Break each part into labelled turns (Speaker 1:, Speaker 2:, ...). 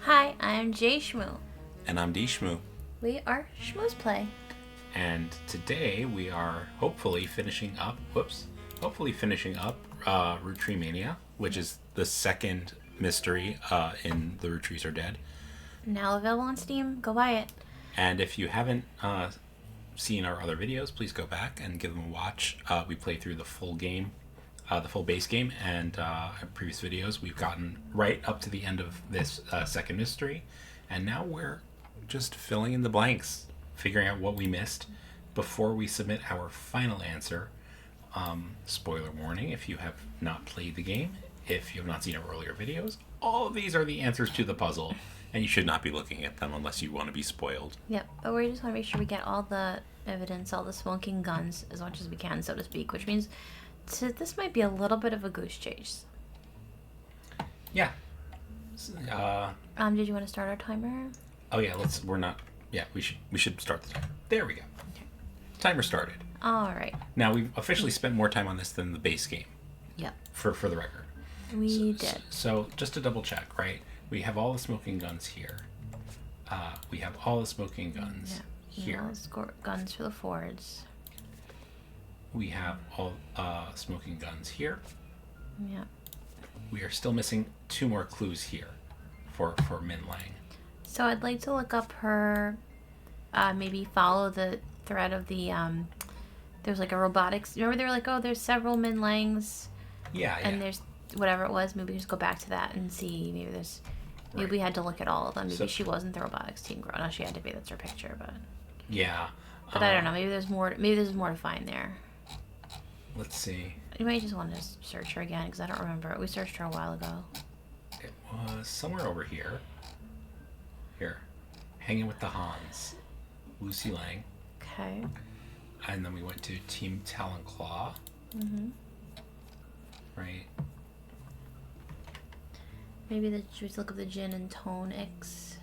Speaker 1: Hi, I'm JShmoo.
Speaker 2: And I'm DShmoo.
Speaker 1: We are Shmoo's Play.
Speaker 2: And today we are hopefully finishing up Roottreemania, which is the second mystery in the Roottrees Are Dead.
Speaker 1: Now available on Steam. Go buy it.
Speaker 2: And if you haven't seen our other videos, please go back and give them a watch. We play through the full game, the full base game, and in previous videos we've gotten right up to the end of this second mystery, and now we're just filling in the blanks, figuring out what we missed before we submit our final answer. Spoiler warning, if you have not played the game, if you have not seen our earlier videos, all of these are the answers to the puzzle, and you should not be looking at them unless you want to be spoiled.
Speaker 1: Yep, but we just want to make sure we get all the evidence, all the smoking guns, as much as we can, so to speak, which means this might be a little bit of a goose chase.
Speaker 2: Yeah.
Speaker 1: Did you want to start our timer?
Speaker 2: Oh yeah, we should start the timer. There we go.
Speaker 1: Okay.
Speaker 2: Timer started.
Speaker 1: All right.
Speaker 2: Now we've officially spent more time on this than the base game.
Speaker 1: Yep.
Speaker 2: For the record.
Speaker 1: We did.
Speaker 2: So just to double check, right? We have all the smoking guns here. We have all the smoking guns here.
Speaker 1: All the guns for the Fords.
Speaker 2: We have all smoking guns here.
Speaker 1: Yeah.
Speaker 2: We are still missing 2 more clues here for Min Lang.
Speaker 1: So I'd like to look up her, maybe follow the thread of the, there's like a robotics, remember they were like, oh, there's several Min Langs.
Speaker 2: Yeah.
Speaker 1: And there's whatever it was, maybe we just go back to that and see, maybe we had to look at all of them. Maybe she wasn't the robotics team girl. No, she had to be, that's her picture, but.
Speaker 2: Yeah.
Speaker 1: But I don't know, maybe there's more to find there.
Speaker 2: Let's see.
Speaker 1: You might just want to search her again, because I don't remember it. We searched her a while ago.
Speaker 2: It was somewhere over here. Here. Hanging with the Hans. Lucy Lang.
Speaker 1: Okay.
Speaker 2: And then we went to Team Talon-Claw.
Speaker 1: Mm-hmm.
Speaker 2: Right.
Speaker 1: Maybe should we look up the gin and tonics?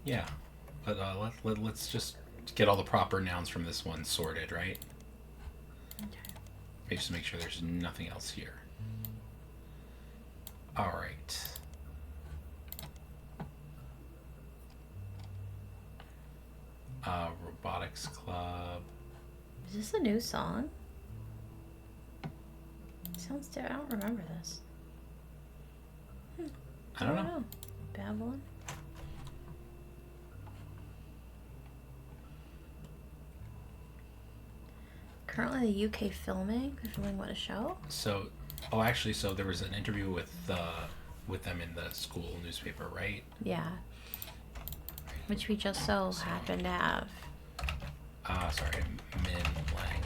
Speaker 2: Yeah. But let's just get all the proper nouns from this one sorted, right?
Speaker 1: Okay.
Speaker 2: Maybe just make sure there's nothing else here. All right. Robotics Club.
Speaker 1: Is this a new song? Sounds different. I don't remember this.
Speaker 2: I don't know.
Speaker 1: Babylon? Currently the UK filming? They're filming what, a show?
Speaker 2: So there was an interview with them in the school newspaper, right?
Speaker 1: Yeah. Which we just so happen to have.
Speaker 2: Sorry, Min Lang.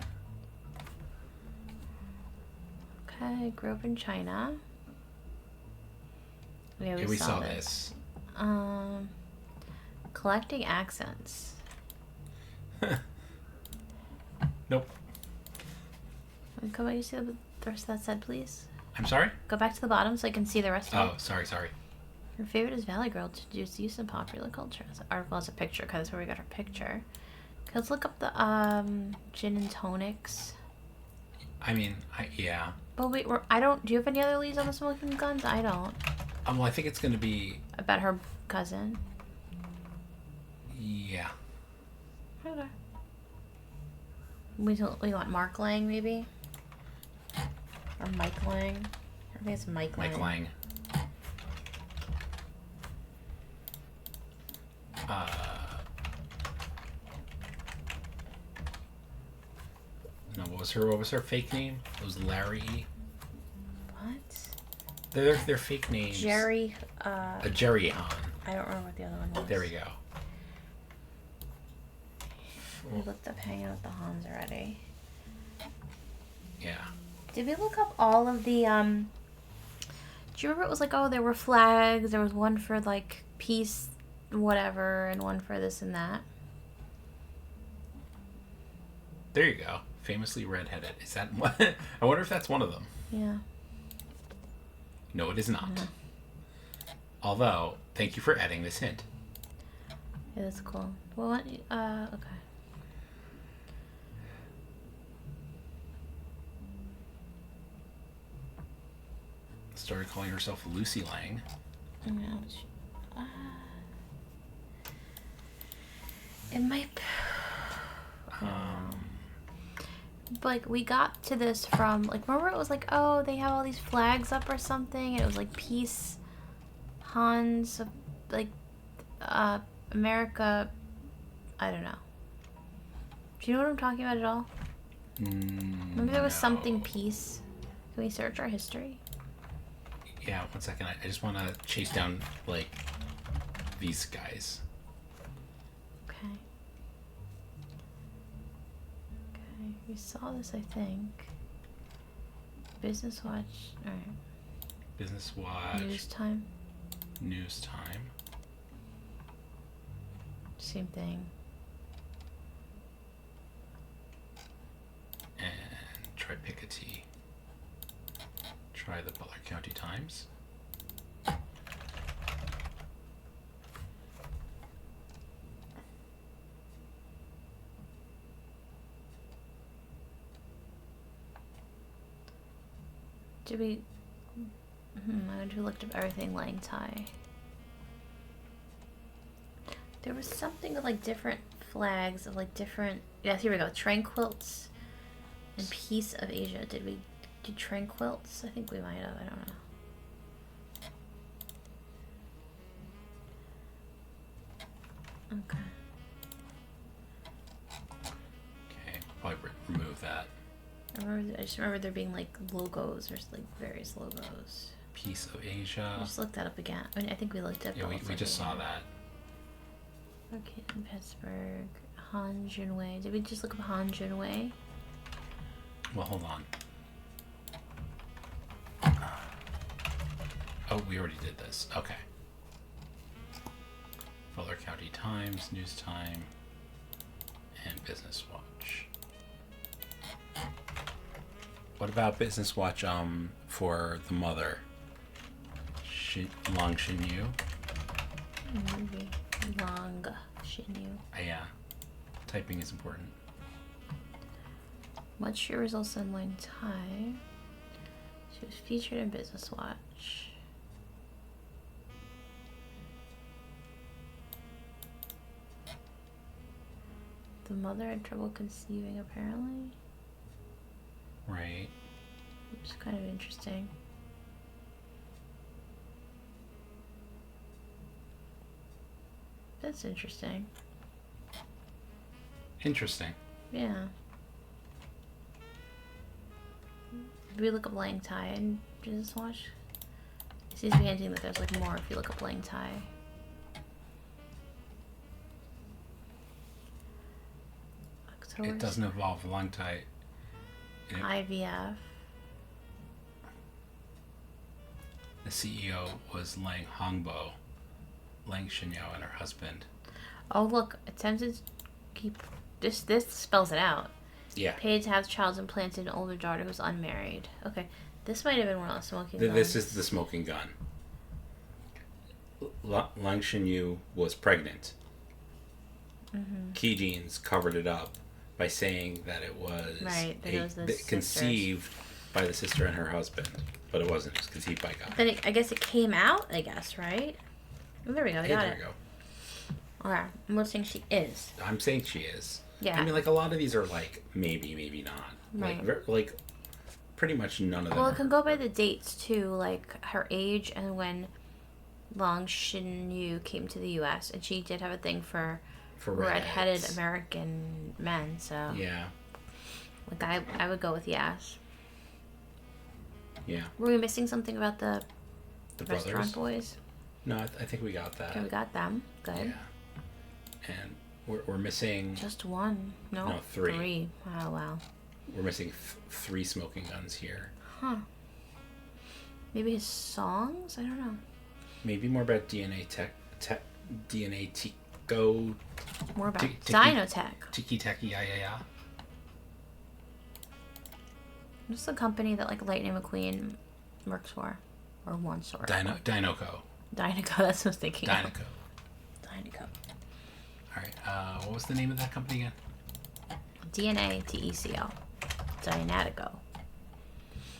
Speaker 1: Okay, grew up in China. Yeah,
Speaker 2: we saw this.
Speaker 1: Collecting accents.
Speaker 2: Nope.
Speaker 1: Go back, you see the rest of that said, please?
Speaker 2: I'm sorry?
Speaker 1: Go back to the bottom so I can see the rest of it.
Speaker 2: Oh, sorry.
Speaker 1: Her favorite is Valley Girl to use in popular culture. This article has a picture because that's where we got her picture. Let's look up the gin and tonics.
Speaker 2: I mean, yeah.
Speaker 1: But wait, do you have any other leads on the smoking guns? I don't.
Speaker 2: Well, I think it's going to be...
Speaker 1: About her cousin?
Speaker 2: Yeah.
Speaker 1: Okay. We want Mark Lang, maybe? Or Mike Lang? I think it's Mike Lang.
Speaker 2: Mike Lang. No, what was her fake name? It was Larry.
Speaker 1: What?
Speaker 2: They're fake names.
Speaker 1: Jerry.
Speaker 2: Jerry Han.
Speaker 1: I don't remember what the other one was.
Speaker 2: There we go.
Speaker 1: We looked up Hanging with the Hans already.
Speaker 2: Yeah.
Speaker 1: Did we look up all of the, do you remember it was like, oh, there were flags, there was one for, like, peace, whatever, and one for this and that?
Speaker 2: There you go. Famously redheaded. Is that one? I wonder if that's one of them.
Speaker 1: Yeah.
Speaker 2: No, it is not.
Speaker 1: Mm-hmm.
Speaker 2: Although, thank you for adding this hint.
Speaker 1: Yeah, that's cool. Well, okay.
Speaker 2: Started calling herself Lucy Lang.
Speaker 1: No, It might. Like, we got to this from, like, remember it was like, oh, they have all these flags up or something, and it was like peace, Hans, like, America, I don't know. Do you know what I'm talking about at all? Remember there was something peace? Can we search our history?
Speaker 2: Yeah, 1 second. I just want to chase down, like, these guys.
Speaker 1: Okay. Okay, we saw this, I think. Business Watch. Alright.
Speaker 2: Business Watch.
Speaker 1: News Time.
Speaker 2: News Time.
Speaker 1: Same thing.
Speaker 2: And try Piketty. Try the Butler County Times.
Speaker 1: Did we... I went to looked up everything Lang Thai. There was something with like different flags of like different... Yes, here we go. Tranquils and Peace of Asia. Did we do Tranquils? I think we might have. I don't know. Okay.
Speaker 2: Okay, probably remove that.
Speaker 1: I just remember there being like logos. There's like various logos.
Speaker 2: Piece of Asia.
Speaker 1: I just looked that up again. I mean, I think we looked up.
Speaker 2: Yeah, we just saw that.
Speaker 1: Okay, in Pittsburgh. Han Junwei. Did we just look up Han Junwei?
Speaker 2: Well, hold on. Oh, we already did this. Okay. Butler County Times, News Time, and Business Watch. What about Business Watch for the mother? Long Shinyu?
Speaker 1: Maybe. Long Shinyu.
Speaker 2: Yeah. Typing is important.
Speaker 1: What's your results in Lang Thai? She was featured in Business Watch. The mother had trouble conceiving, apparently.
Speaker 2: Right.
Speaker 1: Which is kind of interesting. That's interesting.
Speaker 2: Interesting.
Speaker 1: Yeah. If we look up Lang Thai and Business Watch, it seems to be hinting that there's like more if you look up Lang Thai. October.
Speaker 2: It doesn't involve Lang Thai.
Speaker 1: IVF.
Speaker 2: The CEO was Lang Hongbo, Lang Shinyao and her husband.
Speaker 1: Oh look, attempted to keep this spells it out.
Speaker 2: Yeah.
Speaker 1: Paid to have child implanted an older daughter who's unmarried. Okay. This might have been one of the smoking guns.
Speaker 2: This is the smoking gun. Lang Shinyu was pregnant.
Speaker 1: Mm-hmm.
Speaker 2: Key Jeans covered it up by saying that it was conceived by the sister and her husband, but it wasn't. It was conceived by God.
Speaker 1: Then I guess it came out. I guess, right? Oh, there we go. I got it.
Speaker 2: There we go.
Speaker 1: Okay, I'm listening. She is.
Speaker 2: I'm saying she is.
Speaker 1: Yeah.
Speaker 2: I mean, like a lot of these are like maybe not.
Speaker 1: Right.
Speaker 2: Like pretty much none of them.
Speaker 1: Well, it can go by the dates too, like her age and when Long Shinyu came to the U.S. and she did have a thing for red-headed American men. So
Speaker 2: yeah.
Speaker 1: Like I would go with yes.
Speaker 2: Yeah.
Speaker 1: Were we missing something about the
Speaker 2: brothers?
Speaker 1: restaurant boys?
Speaker 2: No, I think we got that.
Speaker 1: Okay, we got them. Good.
Speaker 2: Yeah. And we're missing...
Speaker 1: Just one. No,
Speaker 2: three.
Speaker 1: Oh, wow.
Speaker 2: We're missing 3 smoking guns here.
Speaker 1: Huh. Maybe his songs? I don't know.
Speaker 2: Maybe more about DNA DNA Tico...
Speaker 1: More about Dynotech.
Speaker 2: Tiki Taki, yeah.
Speaker 1: This is the company that like Lightning McQueen works for. Or once worked for.
Speaker 2: Dynoco.
Speaker 1: Dynaco, that's what I was thinking.
Speaker 2: Dynaco.
Speaker 1: Dynaco.
Speaker 2: Alright, what was the name of that company again?
Speaker 1: DNA TECO. Dynatico.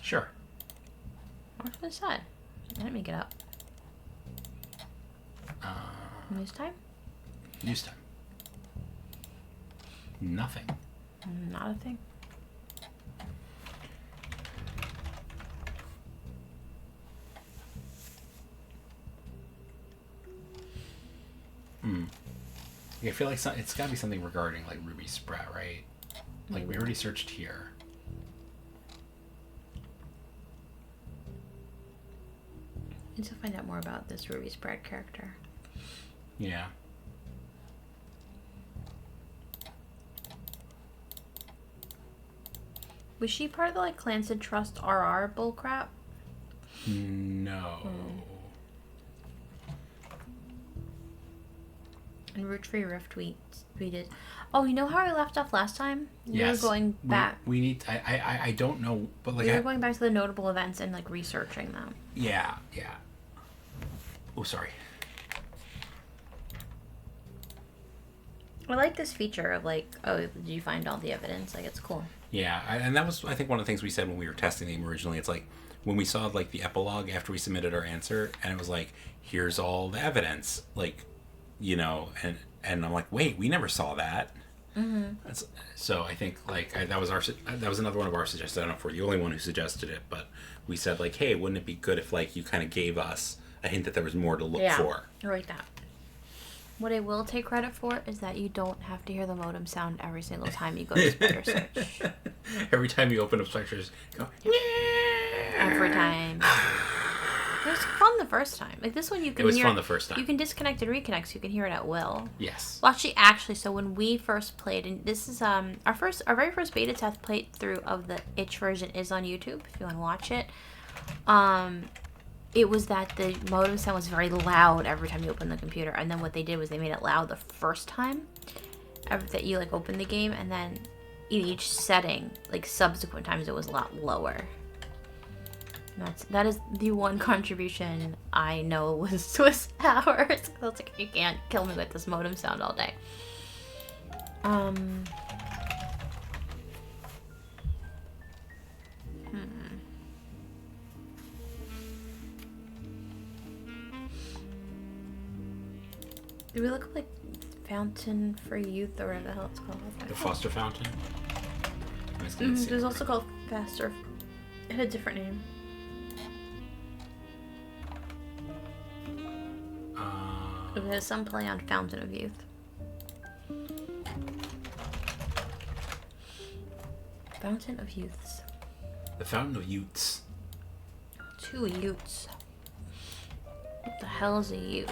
Speaker 2: Sure.
Speaker 1: What's what it said? I didn't make it up. News time?
Speaker 2: News Time. Nothing.
Speaker 1: Not a thing.
Speaker 2: I feel like it's got to be something regarding like Ruby Sprout, right? Like we already searched here.
Speaker 1: I need to find out more about this Ruby Sprout character.
Speaker 2: Yeah.
Speaker 1: Was she part of the like Clansid Trust RR bullcrap?
Speaker 2: No.
Speaker 1: And Roottree tweeted. Oh, you know how I left off last time?
Speaker 2: Yes.
Speaker 1: We were going back.
Speaker 2: We need. I don't know, but like
Speaker 1: we were going back to the notable events and like researching them.
Speaker 2: Yeah. Oh, sorry.
Speaker 1: I like this feature of like, oh, did you find all the evidence? Like, it's cool.
Speaker 2: Yeah, and that was, I think, one of the things we said when we were testing the game originally. It's like when we saw like the epilogue after we submitted our answer, and it was like, here's all the evidence, like, you know, and I'm like, wait, we never saw that. Mm-hmm. So I think like that was another one of our suggestions. I don't know if we're the only one who suggested it, but we said like, hey, wouldn't it be good if like you kind of gave us a hint that there was more to look for?
Speaker 1: I like that. What I will take credit for is that you don't have to hear the modem sound every single time you go to Spider Search.
Speaker 2: Every time you open up Spectres, go.
Speaker 1: Every time. It was fun the first time. Like this one, you can
Speaker 2: hear. It was
Speaker 1: fun
Speaker 2: the first time.
Speaker 1: You can disconnect and reconnect, so you can hear it at will.
Speaker 2: Yes.
Speaker 1: Well, actually, so when we first played, and this is our very first beta test playthrough of the itch version is on YouTube. If you want to watch it, it was that the modem sound was very loud every time you open the computer, and then what they did was they made it loud the first time that you like open the game, and then in each setting, like subsequent times, it was a lot lower. That is the one contribution I know was Swiss hours. I was like, you can't kill me with this modem sound all day. Do we look up like Fountain for Youth or whatever the hell it's called?
Speaker 2: The Foster Fountain?
Speaker 1: There's also called Faster. It had a different name. It has some play on Fountain of Youth. Fountain of Youths.
Speaker 2: The Fountain of Youths.
Speaker 1: 2 Utes. What the hell is a Ute?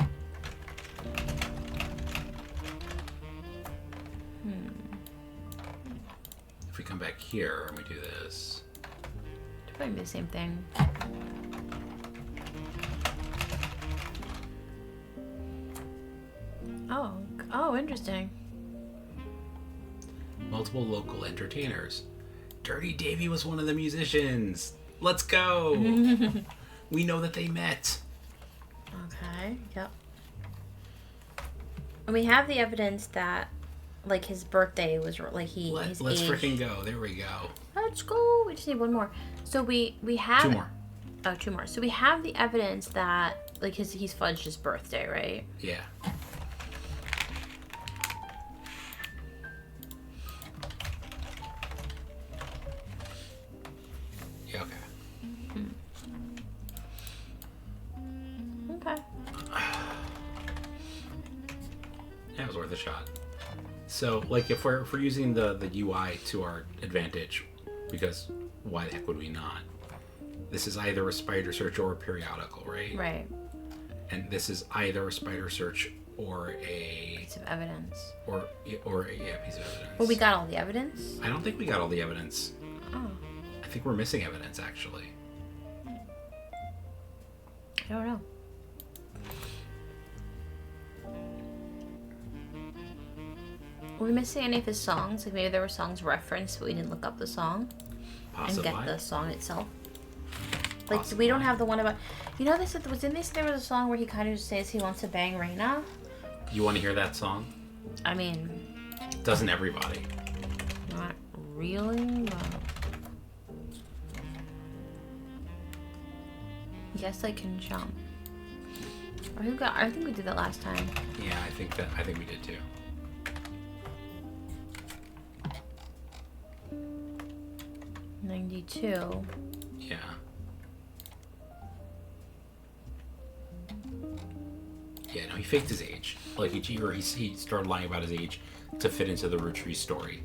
Speaker 2: If we come back here and we do this.
Speaker 1: It's probably the same thing. Oh, interesting.
Speaker 2: Multiple local entertainers. Dirty Davy was one of the musicians. Let's go. We know that they met.
Speaker 1: Okay, yep. And we have the evidence that, like, his birthday was, like, his
Speaker 2: Let's
Speaker 1: age.
Speaker 2: freaking go. There we go.
Speaker 1: Let's go. We just need one more. So we have...
Speaker 2: 2 more.
Speaker 1: Oh, 2 more. So we have the evidence that, like, he's fudged his birthday, right?
Speaker 2: Yeah. Yeah, okay.
Speaker 1: Okay.
Speaker 2: That was worth a shot. So, like, if we're using the UI to our advantage, because why the heck would we not? This is either a spider search or a periodical, right?
Speaker 1: Right.
Speaker 2: And this is either a spider search or a
Speaker 1: Piece of evidence.
Speaker 2: or a piece of evidence.
Speaker 1: Well, we got all the evidence?
Speaker 2: I don't think we got all the evidence.
Speaker 1: Oh.
Speaker 2: I think we're missing evidence, actually.
Speaker 1: I don't know. Were we missing any of his songs? Like maybe there were songs referenced, but we didn't look up the song.
Speaker 2: Possibly.
Speaker 1: And get the song itself. Like, we don't have the one about... You know, there was a song where he kind of just says he wants to bang Reina?
Speaker 2: You want to hear that song?
Speaker 1: I mean...
Speaker 2: Doesn't everybody?
Speaker 1: Not really, but... Yes, I can jump. I think we did that last time.
Speaker 2: Yeah, I think we did too.
Speaker 1: 32.
Speaker 2: Yeah. Yeah, no, he faked his age. Like, he started lying about his age to fit into the Roottrees story.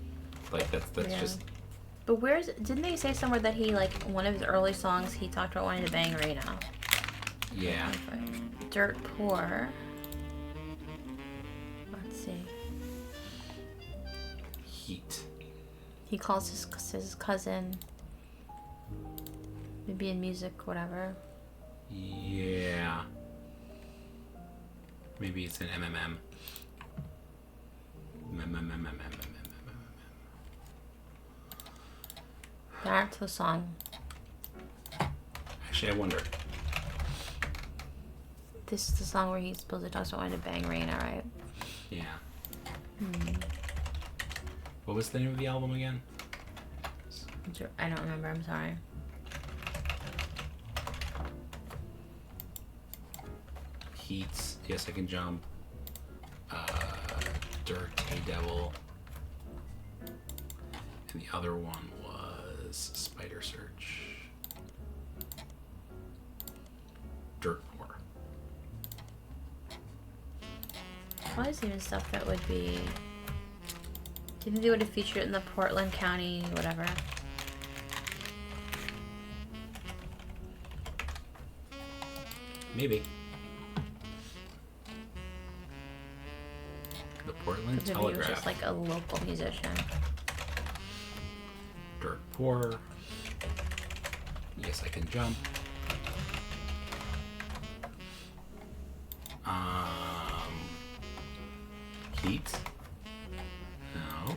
Speaker 2: Like, that's
Speaker 1: Yeah.
Speaker 2: just...
Speaker 1: But didn't they say somewhere that he, like, one of his early songs, he talked about wanting to bang Raina?
Speaker 2: Yeah.
Speaker 1: Dirt Poor. Let's see.
Speaker 2: Heat.
Speaker 1: He calls his cousin, maybe in music, whatever.
Speaker 2: Yeah. Maybe it's an MMM.
Speaker 1: Back to the song.
Speaker 2: Actually, I wonder.
Speaker 1: This is the song where he's supposed to talk about wanting to bang Raina, right?
Speaker 2: Yeah. What was the name of the album again?
Speaker 1: I don't remember, I'm sorry.
Speaker 2: Heats. Yes, I Can Jump. Dirt, Hey Devil. And the other one was Spider Search. Dirt Poor.
Speaker 1: Probably even stuff that would be... Do you think they would have featured it in the Portland County, whatever?
Speaker 2: Maybe. The Portland
Speaker 1: Maybe he was
Speaker 2: Telegraph.
Speaker 1: just like a local musician.
Speaker 2: Dirt Poor. Yes, I Can Jump. Heat. No.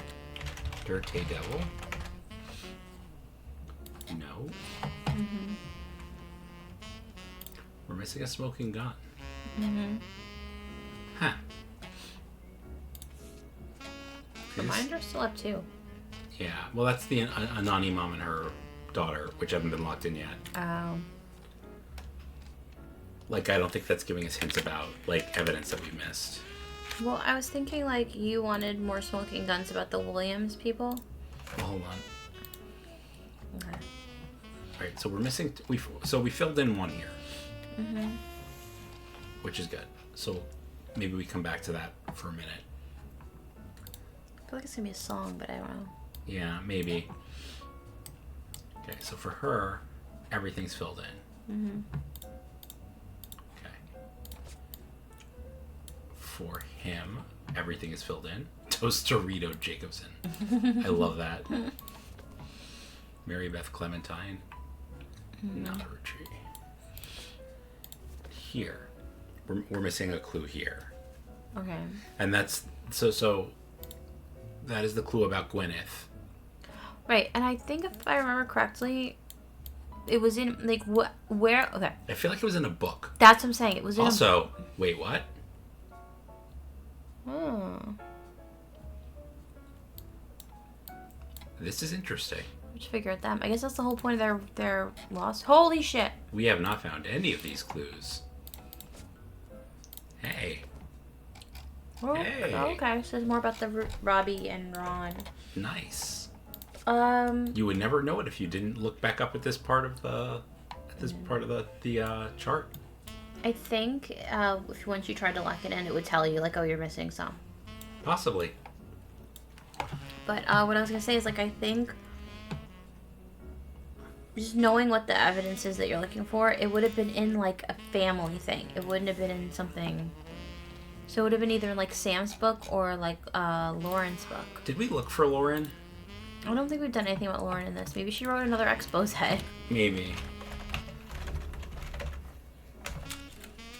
Speaker 2: Dirt Hey Devil. No. We're missing a smoking gun. Huh.
Speaker 1: But mine are still up too.
Speaker 2: Yeah, well, that's the Anani mom and her daughter, which haven't been locked in yet.
Speaker 1: Oh.
Speaker 2: Like, I don't think that's giving us hints about, like, evidence that we missed.
Speaker 1: Well, I was thinking, like, you wanted more smoking guns about the Williams people.
Speaker 2: Well, hold on.
Speaker 1: Okay.
Speaker 2: Alright, so we're missing... we filled in one here. Which is good. So, maybe we come back to that for a minute.
Speaker 1: I feel like it's gonna be a song, but I don't know.
Speaker 2: Yeah, maybe. Okay, so for her, everything's filled in. Okay. For him, everything is filled in. Toastarito Jacobson. I love that. Mary Beth Clementine. Not a Roottree. Here. We're missing a clue here.
Speaker 1: Okay.
Speaker 2: And that's... So that is the clue about Gwyneth.
Speaker 1: Right, and I think if I remember correctly, it was in, like, where... Okay.
Speaker 2: I feel like it was in a book.
Speaker 1: That's what I'm saying. It was in
Speaker 2: Also, wait, what? This is interesting.
Speaker 1: Let's figure it out. I guess that's the whole point of their loss. Holy shit.
Speaker 2: We have not found any of these clues. Hey.
Speaker 1: Oh,
Speaker 2: Hey.
Speaker 1: okay. So it's more about the Robbie and Ron.
Speaker 2: Nice.
Speaker 1: You
Speaker 2: You would never know it if you didn't look back up at this part of the chart.
Speaker 1: I think if once you tried to lock it in, it would tell you, like, oh, you're missing some.
Speaker 2: Possibly.
Speaker 1: But what I was going to say is, like, I think just knowing what the evidence is that you're looking for, it would have been in, like, a family thing. It wouldn't have been in something... So it would have been either, like, Sam's book or, like, Lauren's book.
Speaker 2: Did we look for Lauren?
Speaker 1: I don't think we've done anything about Lauren in this. Maybe she wrote another expose head.
Speaker 2: Maybe.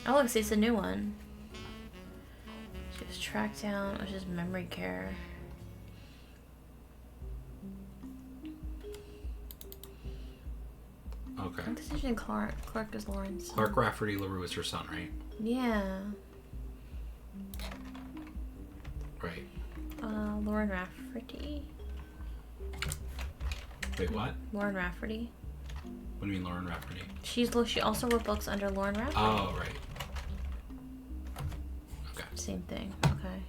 Speaker 1: Oh, look, see, it's a new one. She was tracked down, which is memory care.
Speaker 2: Okay.
Speaker 1: I think this is in Clark. Clark is Lauren's son.
Speaker 2: Clark Rafferty LaRue is her son, right?
Speaker 1: Yeah.
Speaker 2: Right.
Speaker 1: Lauren Rafferty.
Speaker 2: Wait, what?
Speaker 1: Lauren Rafferty.
Speaker 2: What do you mean Lauren Rafferty?
Speaker 1: She also wrote books under Lauren Rafferty.
Speaker 2: Oh, right. Okay.
Speaker 1: Same thing. Okay.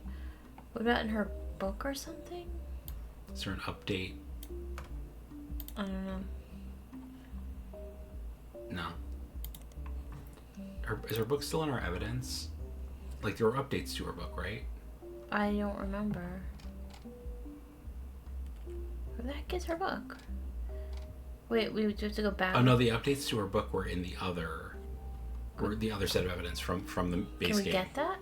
Speaker 1: What about in her book or something?
Speaker 2: Is there an update?
Speaker 1: I don't know.
Speaker 2: Is her book still in our evidence? Like, there were updates to her book, right?
Speaker 1: I don't remember. Where the heck is her book? Wait, we have to go back.
Speaker 2: Oh no, the updates to her book were in the other set of evidence from the base game.
Speaker 1: Can we get that?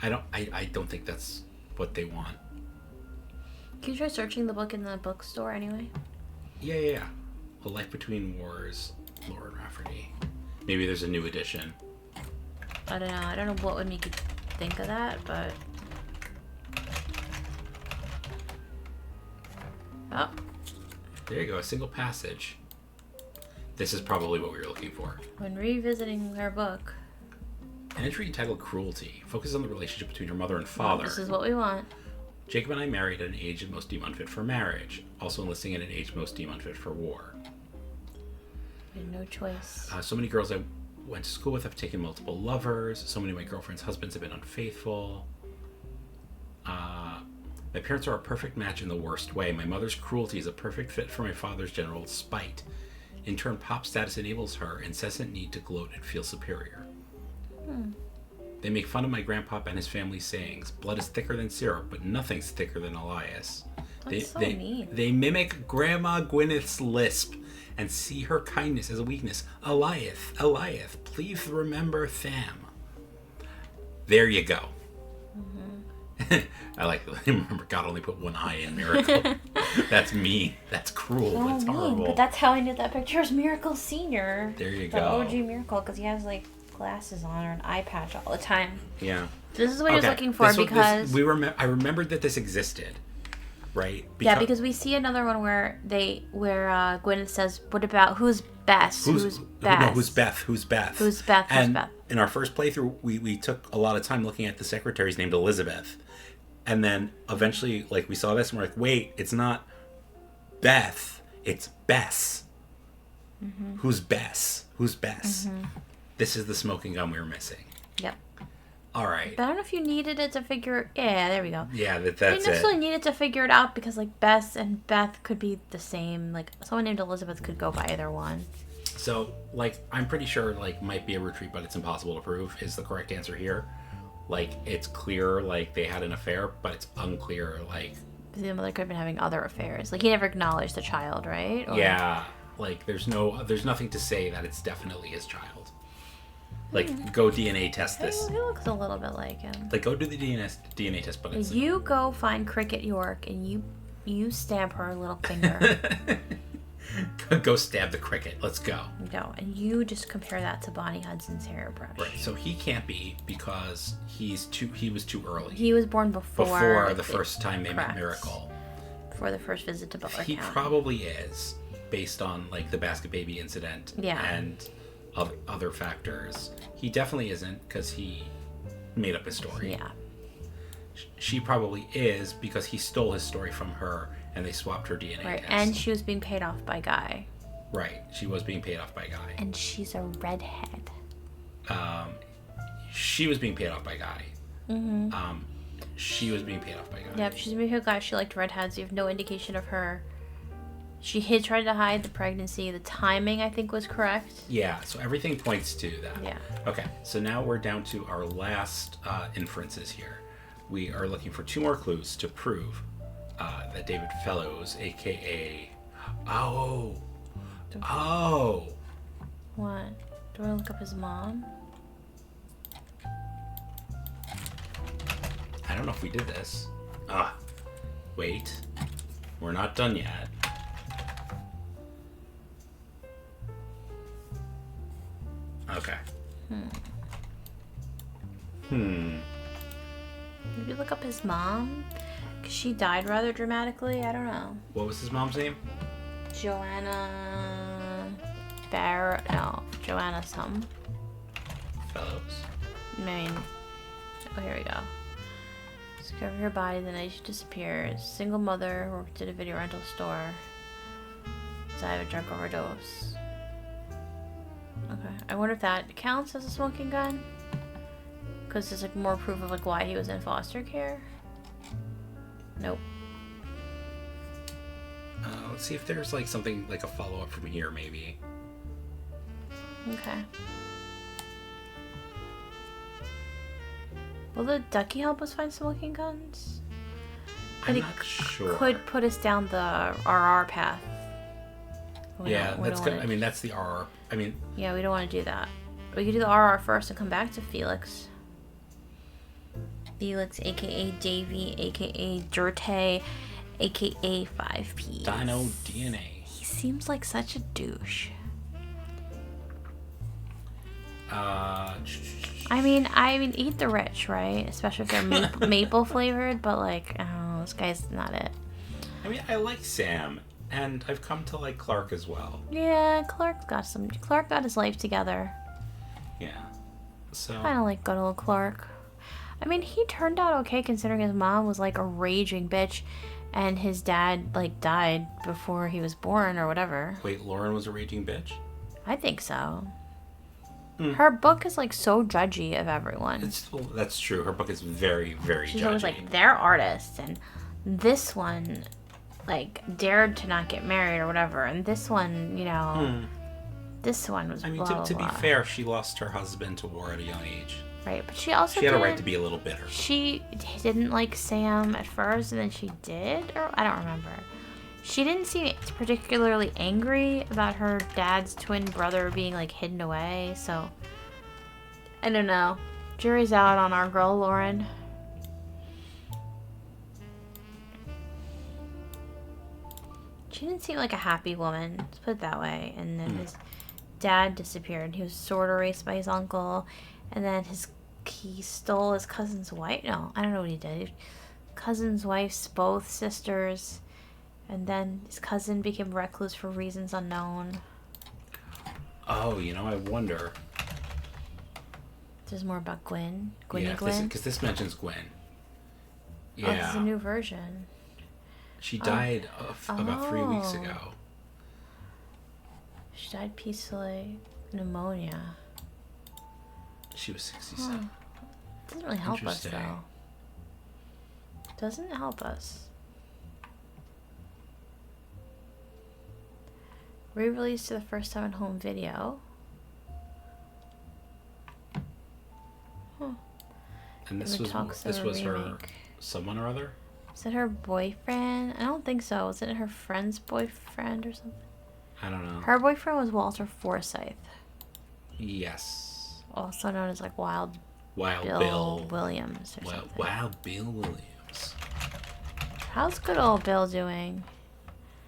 Speaker 2: I don't think that's what they want.
Speaker 1: Can you try searching the book in the bookstore anyway?
Speaker 2: Yeah. A Life Between Wars, Lauren Rafferty. Maybe there's a new edition.
Speaker 1: I don't know. I don't know what would make you think of that, but... Oh.
Speaker 2: There you go, a single passage. This is probably what we were looking for.
Speaker 1: When revisiting her book...
Speaker 2: An entry entitled Cruelty focuses on the relationship between her mother and father.
Speaker 1: This is what we want.
Speaker 2: Jacob and I married at an age most deemed unfit for marriage, also enlisting at an age most deemed unfit for war.
Speaker 1: We had no choice.
Speaker 2: So many girls I went to school with have taken multiple lovers. So many of my girlfriends' husbands have been unfaithful. My parents are a perfect match in the worst way. My mother's cruelty is a perfect fit for my father's general spite. In turn, pop status enables her incessant need to gloat and feel superior. They make fun of my grandpop and his family's sayings. Blood is thicker than syrup, but nothing's thicker than Elias.
Speaker 1: That's so mean.
Speaker 2: They mimic Grandma Gwyneth's lisp and see her kindness as a weakness. Elias, please remember Tham. There you go. I like that. Remember, God only put one eye in Miracle. That's mean. That's cruel.
Speaker 1: So
Speaker 2: that's
Speaker 1: mean,
Speaker 2: horrible.
Speaker 1: but that's how I knew that picture is Miracle Senior.
Speaker 2: There you
Speaker 1: the
Speaker 2: go.
Speaker 1: OG Miracle, because he has like glasses on or an eye patch all the time.
Speaker 2: Yeah.
Speaker 1: This is what he was looking for because
Speaker 2: I remembered that this existed, right?
Speaker 1: Because we see another one where Gwyneth says, "What about who's best? Who's Beth?
Speaker 2: No, who's Beth? Who's Beth?
Speaker 1: Who's Beth?
Speaker 2: And
Speaker 1: Beth?"
Speaker 2: in our first playthrough, we took a lot of time looking at the secretaries named Elizabeth, and then eventually, like, we saw this and we're like, wait, it's not Beth, it's Bess. Mm-hmm. Who's Bess? Who's Bess? Mm-hmm. This is the smoking gun we were missing.
Speaker 1: Yep.
Speaker 2: All right.
Speaker 1: But I don't know if you needed it to figure... Yeah, there we go.
Speaker 2: Yeah, that's
Speaker 1: it. You didn't necessarily needed to figure it out because, like, Bess and Beth could be the same. Like, someone named Elizabeth could go by either one.
Speaker 2: So, like, I'm pretty sure, like, might be a Roottree, but it's impossible to prove is the correct answer here. Like, it's clear, like, they had an affair, but it's unclear, like...
Speaker 1: The mother could have been having other affairs. Like, he never acknowledged the child, right? Or...
Speaker 2: Yeah. Like, there's nothing to say that it's definitely his child. Like, go DNA test this.
Speaker 1: He looks a little bit like him.
Speaker 2: Like, go do the DNA test, but it's...
Speaker 1: You go find Cricket York, and you stab her little finger.
Speaker 2: Go stab the cricket. Let's go.
Speaker 1: No, and you just compare that to Bonnie Hudson's hairbrush.
Speaker 2: Right, so he can't be because he was too early.
Speaker 1: He was born before
Speaker 2: the first time they met Miracle.
Speaker 1: Before the first visit to Butler
Speaker 2: He
Speaker 1: County.
Speaker 2: probably is, based on, like, the basket baby incident.
Speaker 1: Yeah.
Speaker 2: And other factors. He definitely isn't because he made up his story.
Speaker 1: Yeah.
Speaker 2: She probably is because he stole his story from her and they swapped her DNA
Speaker 1: right.
Speaker 2: test.
Speaker 1: And she was being paid off by Guy.
Speaker 2: Right. She was being paid off by Guy.
Speaker 1: And she's a redhead.
Speaker 2: She was being paid off by Guy.
Speaker 1: Mm-hmm.
Speaker 2: She was being paid off by Guy.
Speaker 1: Yeah, she's being paid off by Guy. She liked redheads. You have no indication of her. She tried to hide the pregnancy. The timing, I think, was correct.
Speaker 2: Yeah, so everything points to that.
Speaker 1: Yeah.
Speaker 2: Okay, so now we're down to our last inferences here. We are looking for 2 more clues to prove that David Fellows, a.k.a. Oh!
Speaker 1: What? Do I look up his mom?
Speaker 2: I don't know if we did this. Wait. We're not done yet. Okay.
Speaker 1: Maybe look up his mom? Because she died rather dramatically. I don't know.
Speaker 2: What was his mom's name?
Speaker 1: Joanna something.
Speaker 2: Fellows.
Speaker 1: I mean, here we go. Discover her body the night she disappears. Single mother, worked at a video rental store. Died of a drug overdose. Okay, I wonder if that counts as a smoking gun? Because there's like more proof of like why he was in foster care. Nope.
Speaker 2: Let's see if there's like something like a follow-up from here maybe.
Speaker 1: Okay. Will the ducky help us find smoking guns?
Speaker 2: I'm not sure.
Speaker 1: Could put us down the RR path.
Speaker 2: Yeah, that's good. I mean, that's the RR. I mean...
Speaker 1: Yeah, we don't want to do that. We could do the RR first and come back to Felix. Felix, a.k.a. Davey, a.k.a. Dirte, a.k.a. 5P.
Speaker 2: Dino DNA.
Speaker 1: He seems like such a douche. I mean, eat the rich, right? Especially if they're maple flavored, but like, I don't know, this guy's not it.
Speaker 2: I mean, I like Sam, and I've come to like Clark as well.
Speaker 1: Yeah, Clark got his life together.
Speaker 2: Yeah, so...
Speaker 1: Kind of like good old Clark. I mean, he turned out okay considering his mom was like a raging bitch, and his dad like died before he was born or whatever.
Speaker 2: Wait, Lauren was a raging bitch?
Speaker 1: I think so. Her book is like so judgy of everyone.
Speaker 2: That's true. Her book is very, very
Speaker 1: She's
Speaker 2: judgy.
Speaker 1: always like, they're artists, and this one like dared to not get married or whatever, and this one, you know, this one was. I mean,
Speaker 2: to be fair, she lost her husband to war at a young age.
Speaker 1: Right, but she also
Speaker 2: had a right to be a little bitter.
Speaker 1: She didn't like Sam at first, and then she did, or I don't remember. She didn't seem particularly angry about her dad's twin brother being like hidden away, so I don't know. Jury's out on our girl Lauren. She didn't seem like a happy woman, let's put it that way. And then his dad disappeared. He was sort of raised by his uncle, and then he stole his cousin's wife. No, I don't know what he did. Cousin's wife's both sisters. And then his cousin became recluse for reasons unknown.
Speaker 2: Oh, you know, I wonder.
Speaker 1: There's more about Gwen.
Speaker 2: Gwen? Because this mentions Gwen. Yeah.
Speaker 1: Oh, this is a new version.
Speaker 2: She died about 3 weeks ago.
Speaker 1: She died peacefully. Pneumonia.
Speaker 2: She was 67.
Speaker 1: Doesn't really help us, though. Doesn't help us. Re-released to the first time in home video.
Speaker 2: And this was her someone or other?
Speaker 1: Is it her boyfriend? I don't think so. Was it her friend's boyfriend or something?
Speaker 2: I don't know.
Speaker 1: Her boyfriend was Walter Forsythe.
Speaker 2: Yes.
Speaker 1: Also known as like Wild Bill Williams or something.
Speaker 2: Wild Bill Williams.
Speaker 1: How's good old Bill doing?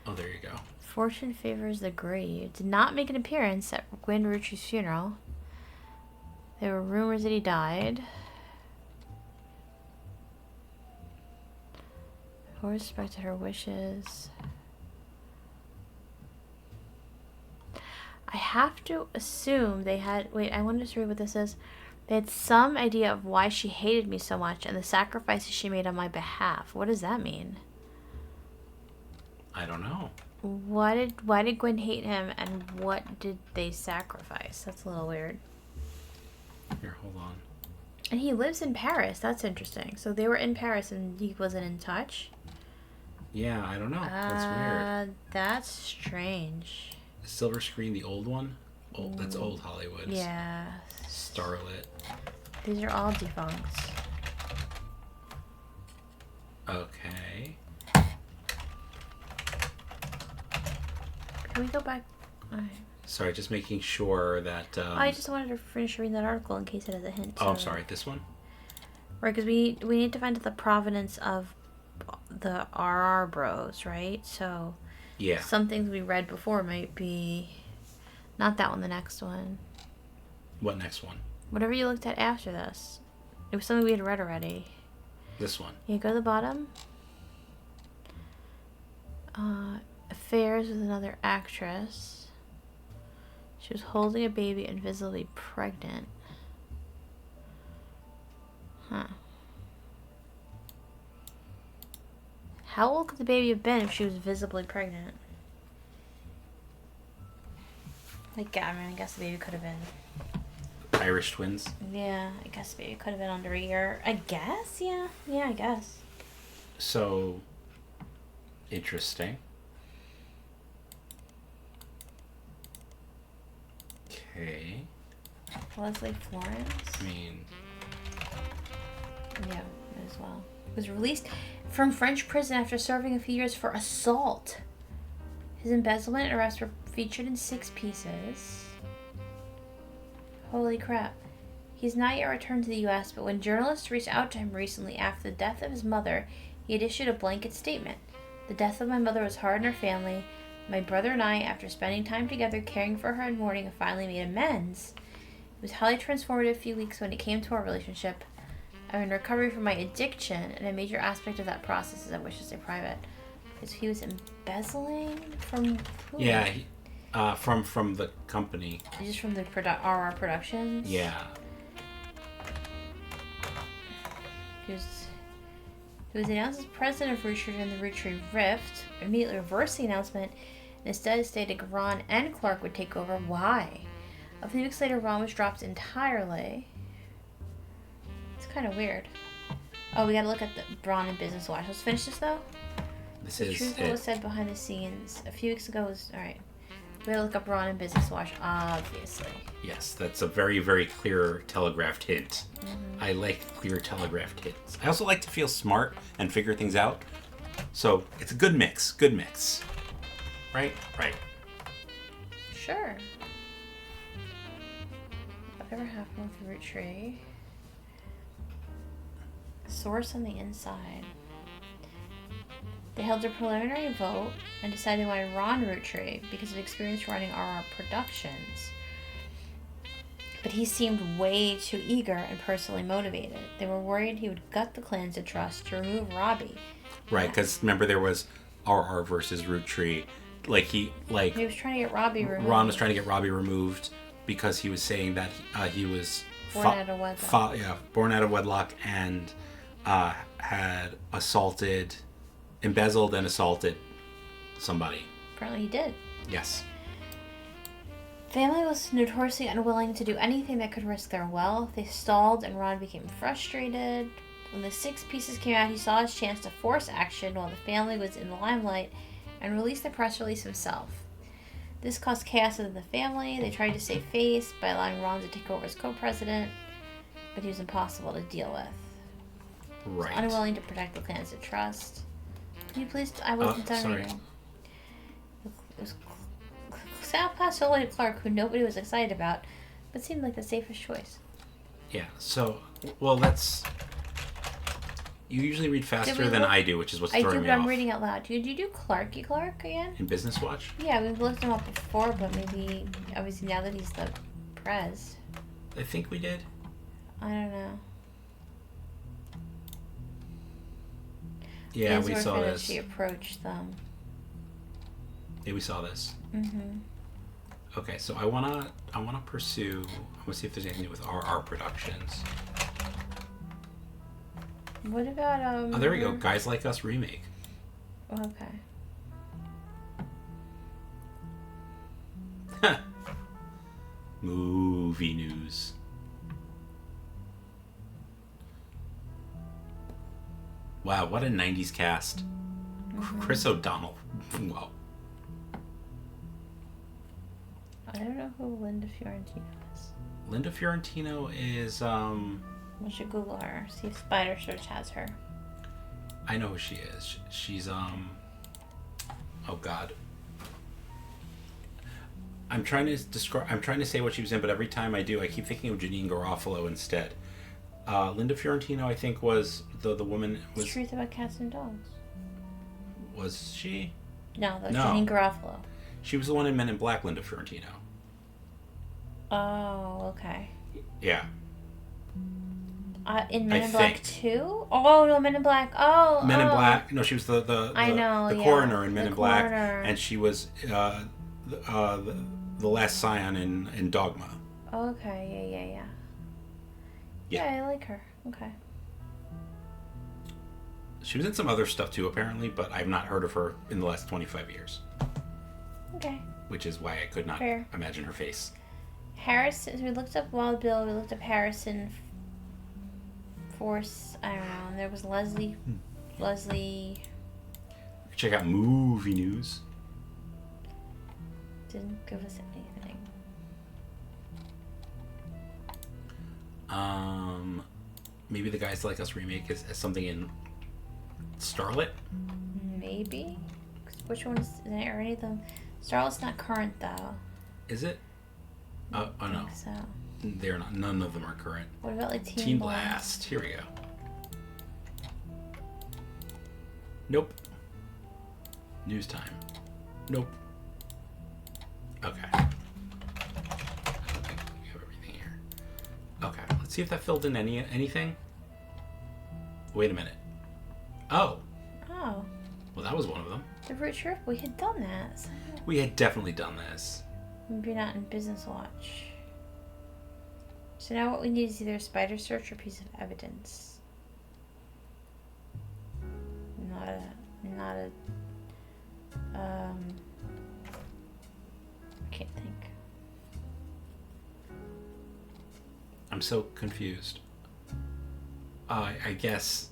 Speaker 2: Oh, there you go.
Speaker 1: Fortune favors the grave. Did not make an appearance at Gwen Rootree's funeral. There were rumors that he died. Who respected her wishes? I have to assume they had... Wait, I want to read what this is. They had some idea of why she hated me so much and the sacrifices she made on my behalf. What does that mean?
Speaker 2: I don't know.
Speaker 1: Why did Gwen hate him, and what did they sacrifice? That's a little weird.
Speaker 2: Here, hold on.
Speaker 1: And he lives in Paris. That's interesting. So they were in Paris and he wasn't in touch?
Speaker 2: Yeah, I don't know. That's weird.
Speaker 1: That's strange.
Speaker 2: Silver screen, the old one? Old, that's old Hollywood.
Speaker 1: Yeah.
Speaker 2: Starlit.
Speaker 1: These are all defunct.
Speaker 2: Okay.
Speaker 1: Can we go back? Alright.
Speaker 2: Sorry, just making sure that...
Speaker 1: I just wanted to finish reading that article in case it has a hint.
Speaker 2: Oh, I'm sorry. This one?
Speaker 1: Right, because we need to find out the provenance of the RR bros, right? So...
Speaker 2: Yeah.
Speaker 1: Some things we read before might be... Not that one, the next one.
Speaker 2: What next one?
Speaker 1: Whatever you looked at after this. It was something we had read already.
Speaker 2: This one.
Speaker 1: You go to the bottom. Affairs with another actress. She was holding a baby and visibly pregnant. Huh. How old could the baby have been if she was visibly pregnant? Like, I mean, I guess the baby could have been...
Speaker 2: Irish twins?
Speaker 1: Yeah, I guess the baby could have been under a year. I guess, yeah. Yeah, I guess.
Speaker 2: So, interesting. Okay.
Speaker 1: Leslie Florence?
Speaker 2: I mean...
Speaker 1: Yeah, as well. He was released from French prison after serving a few years for assault. His embezzlement arrests were featured in 6 pieces. Holy crap. He's not yet returned to the U.S., but when journalists reached out to him recently after the death of his mother, he had issued a blanket statement. The death of my mother was hard on her family. My brother and I, after spending time together caring for her and mourning, have finally made amends. It was highly transformative a few weeks when it came to our relationship. I'm in recovery from my addiction, and a major aspect of that process is I wish to stay private. Because he was embezzling from who?
Speaker 2: Yeah, from the company.
Speaker 1: Just from the RR Productions?
Speaker 2: Yeah.
Speaker 1: He was announced as president of Roottree during the Roottree Rift, immediately reversed the announcement, and instead stated Ron and Clark would take over. Why? A few weeks later, Ron was dropped entirely. It's kind of weird. Oh, we gotta look at the Braun and Business Watch. Let's finish this, though.
Speaker 2: This
Speaker 1: The
Speaker 2: is
Speaker 1: truth
Speaker 2: it.
Speaker 1: was said behind the scenes. A few weeks ago was... Alright. We gotta look up Braun and Business Watch, obviously.
Speaker 2: Yes, that's a very, very clear telegraphed hint. I like clear telegraphed hints. I also like to feel smart and figure things out. So it's a good mix. Good mix. Right? Right.
Speaker 1: Sure. Whatever happened with Roottree. Source on the inside. They held a preliminary vote and decided they wanted Ron Roottree because of experience running RR Productions. But he seemed way too eager and personally motivated. They were worried he would gut the clans of trust to remove Robbie.
Speaker 2: Right, because remember there was RR versus Roottree.
Speaker 1: He was trying to get Robbie removed.
Speaker 2: Ron was trying to get Robbie removed because he was saying that he was
Speaker 1: Born out of wedlock.
Speaker 2: Born out of wedlock and had embezzled and assaulted somebody.
Speaker 1: Apparently he did.
Speaker 2: Yes.
Speaker 1: Family was notoriously unwilling to do anything that could risk their wealth. They stalled and Ron became frustrated. When the 6 pieces came out, he saw his chance to force action while the family was in the limelight and released the press release himself. This caused chaos within the family. They tried to save face by allowing Ron to take over as co-president, but he was impossible to deal with.
Speaker 2: Right.
Speaker 1: He was unwilling to protect the clans of trust. Can you please? I wasn't done
Speaker 2: sorry.
Speaker 1: reading. It was Sal passed all the way to Clark, who nobody was excited about, but seemed like the safest choice.
Speaker 2: Yeah. So, well, that's. You usually read faster than I do, which is what's throwing me off.
Speaker 1: I do, but I'm reading out loud. Did you do Clarky Clark again?
Speaker 2: In Business Watch?
Speaker 1: Yeah, we've looked him up before, but maybe, obviously, now that he's the prez.
Speaker 2: I think we did.
Speaker 1: I don't know.
Speaker 2: Yeah, we saw this.
Speaker 1: She approached them.
Speaker 2: Yeah, we saw this.
Speaker 1: Mm-hmm.
Speaker 2: Okay, so I wanna pursue. I wanna see if there's anything to do with RR Productions.
Speaker 1: What about
Speaker 2: Oh, there we go. Guys Like Us remake.
Speaker 1: Okay.
Speaker 2: Movie news. Wow, what a 90s cast.
Speaker 1: Mm-hmm.
Speaker 2: Chris O'Donnell. Wow.
Speaker 1: I don't know who Linda Fiorentino is.
Speaker 2: Linda Fiorentino is,
Speaker 1: We should Google her. See if Spider Search has her.
Speaker 2: I know who she is. She's, oh God. I'm trying to say what she was in, but every time I do, I keep thinking of Janine Garofalo instead. Linda Fiorentino, I think, was the woman. Was
Speaker 1: Truth About Cats and Dogs.
Speaker 2: Was she?
Speaker 1: No, that's Janine Garofalo.
Speaker 2: She was the one in Men in Black, Linda Fiorentino.
Speaker 1: Oh, okay.
Speaker 2: Yeah.
Speaker 1: In Men in Black 2? Oh, no, Men in Black. Oh,
Speaker 2: Men in Black. No, she was the coroner in Men in Black, and she was the last scion in Dogma.
Speaker 1: Okay, yeah. Yeah, I like her. Okay.
Speaker 2: She was in some other stuff too, apparently, but I've not heard of her in the last 25 years.
Speaker 1: Okay.
Speaker 2: Which is why I could not imagine her face.
Speaker 1: Harrison, we looked up Wild Bill, we looked up Harrison Force, I don't know, and there was Leslie.
Speaker 2: Check out movie news.
Speaker 1: Didn't give us anything.
Speaker 2: maybe the Guys Like Us remake is something in Starlit?
Speaker 1: Maybe. Which one is it? Or any of them? Starlet's not current though.
Speaker 2: Is it? Oh
Speaker 1: I
Speaker 2: no.
Speaker 1: think so.
Speaker 2: They're not. None of them are current.
Speaker 1: What about like
Speaker 2: Teen Blast. Here we go. Nope. News time. Nope. Okay. I don't think we have everything here. Okay. Let's see if that filled in anything. Wait a minute. Oh.
Speaker 1: Oh.
Speaker 2: Well, that was one of them.
Speaker 1: The root trip. We had done that. So
Speaker 2: We had definitely done this.
Speaker 1: maybe not in Business Watch. So now what we need is either a spider search or piece of evidence. Not a. I can't think.
Speaker 2: I'm so confused. I guess.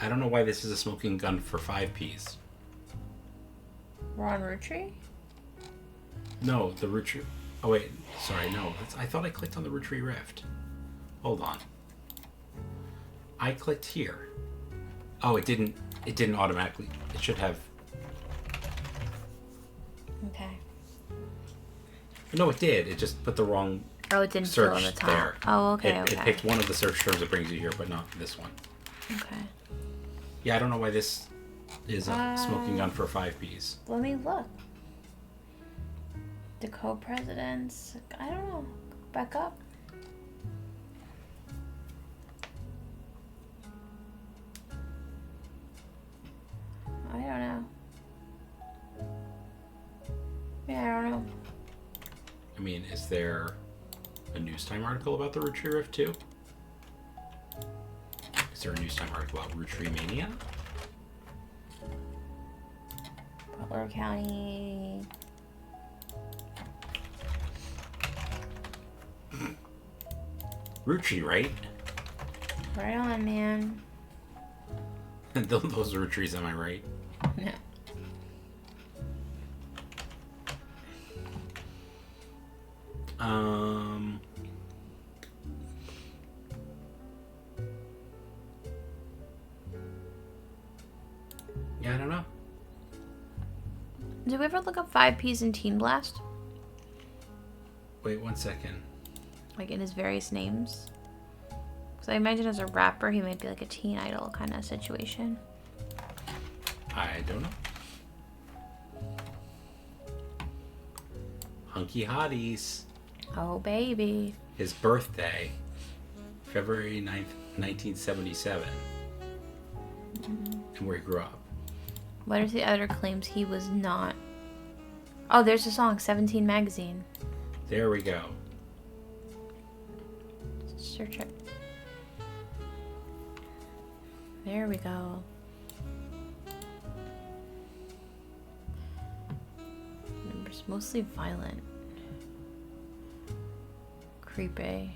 Speaker 2: I don't know why this is a smoking gun for 5Ps.
Speaker 1: We're on Roottree?
Speaker 2: No, the Roottree. Oh wait, sorry, no. I thought I clicked on the Roottree Rift. Hold on. I clicked here. Oh, it didn't. It didn't automatically. It should have.
Speaker 1: Okay.
Speaker 2: No, it did. It just put the wrong
Speaker 1: Oh, it didn't fill on
Speaker 2: search
Speaker 1: the top.
Speaker 2: there.
Speaker 1: Oh, okay,
Speaker 2: It
Speaker 1: okay.
Speaker 2: picked one of the search terms that brings you here, but not this one.
Speaker 1: Okay.
Speaker 2: Yeah, I don't know why this is a smoking gun for 5Ps.
Speaker 1: Let me look. The co-presidents. I don't know. Back up. I don't know. Yeah, I don't know.
Speaker 2: I mean, is there a News Time article about the Roottrees Rift too? Is there a News Time article about Roottreemania?
Speaker 1: Butler County.
Speaker 2: Roottree, right?
Speaker 1: Right on, man.
Speaker 2: Those Rootrees, am I right?
Speaker 1: No.
Speaker 2: Yeah, I don't know.
Speaker 1: Did we ever look up 5Ps in Teen Blast?
Speaker 2: Wait 1 second.
Speaker 1: Like in his various names? Because I imagine as a rapper, he might be like a teen idol kind of situation.
Speaker 2: I don't know. Hunky Hotties.
Speaker 1: Oh, baby.
Speaker 2: His birthday, February 9th, 1977. And where he grew up.
Speaker 1: What are the other claims he was not? Oh, there's a song, 17 Magazine.
Speaker 2: There we go.
Speaker 1: Search it. There we go. Numbers mostly violent. Creepy.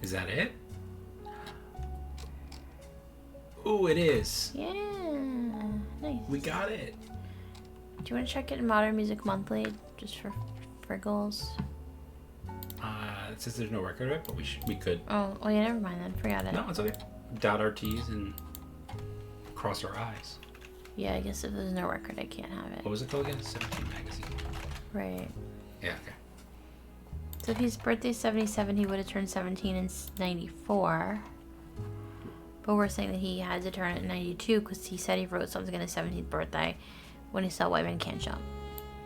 Speaker 2: Is that it? Ooh, it is.
Speaker 1: Yeah. Nice.
Speaker 2: We got it.
Speaker 1: Do you want to check it in Modern Music Monthly just for goals?
Speaker 2: It says there's no record of it, but we could.
Speaker 1: Oh, yeah, never mind then. Forgot it.
Speaker 2: No, it's okay. Dot our T's and cross our I's.
Speaker 1: Yeah, I guess if there's no record, I can't have it.
Speaker 2: What was it called again? 17 Magazine.
Speaker 1: Right.
Speaker 2: Yeah, okay.
Speaker 1: So if his birthday's 77, he would have turned 17 in 94. But we're saying that he had to turn it in 92 because he said he wrote something on his 17th birthday when he saw White Man Can't Jump.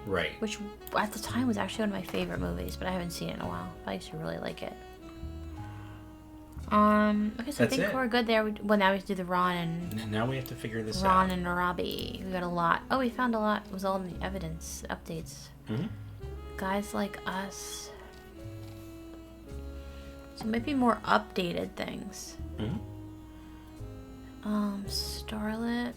Speaker 2: Right.
Speaker 1: Which at the time was actually one of my favorite movies, but I haven't seen it in a while. I used to really like it. Okay, so I think we're good there. Well, now we have to do the Ron and
Speaker 2: Now we have to figure this
Speaker 1: Ron
Speaker 2: out.
Speaker 1: and Robbie. We got a lot. Oh, we found a lot. It was all in the evidence updates.
Speaker 2: Mm-hmm.
Speaker 1: Guys Like Us. So maybe more updated things.
Speaker 2: Mm-hmm.
Speaker 1: Starlet.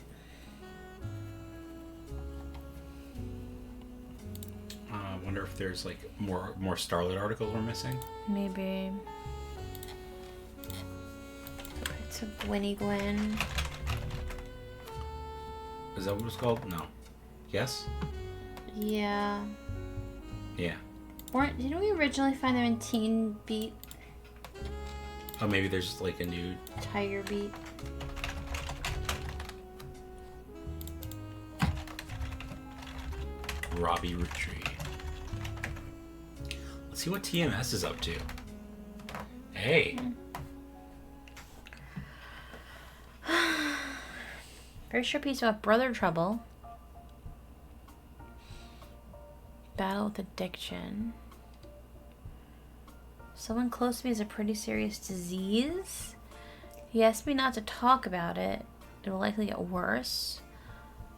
Speaker 2: I wonder if there's like more Starlit articles we're missing.
Speaker 1: Maybe. Okay, so Gwynny Gwen.
Speaker 2: Is that what it's called? No. Yes?
Speaker 1: Yeah.
Speaker 2: Yeah.
Speaker 1: Didn't we originally find them in Teen Beat?
Speaker 2: Oh, maybe there's like a new
Speaker 1: Tiger Beat.
Speaker 2: Robbie Roottree. Let's see what TMS is up to. Hey.
Speaker 1: Very short piece about brother trouble. Battle with addiction. Someone close to me has a pretty serious disease. He asked me not to talk about it. It will likely get worse.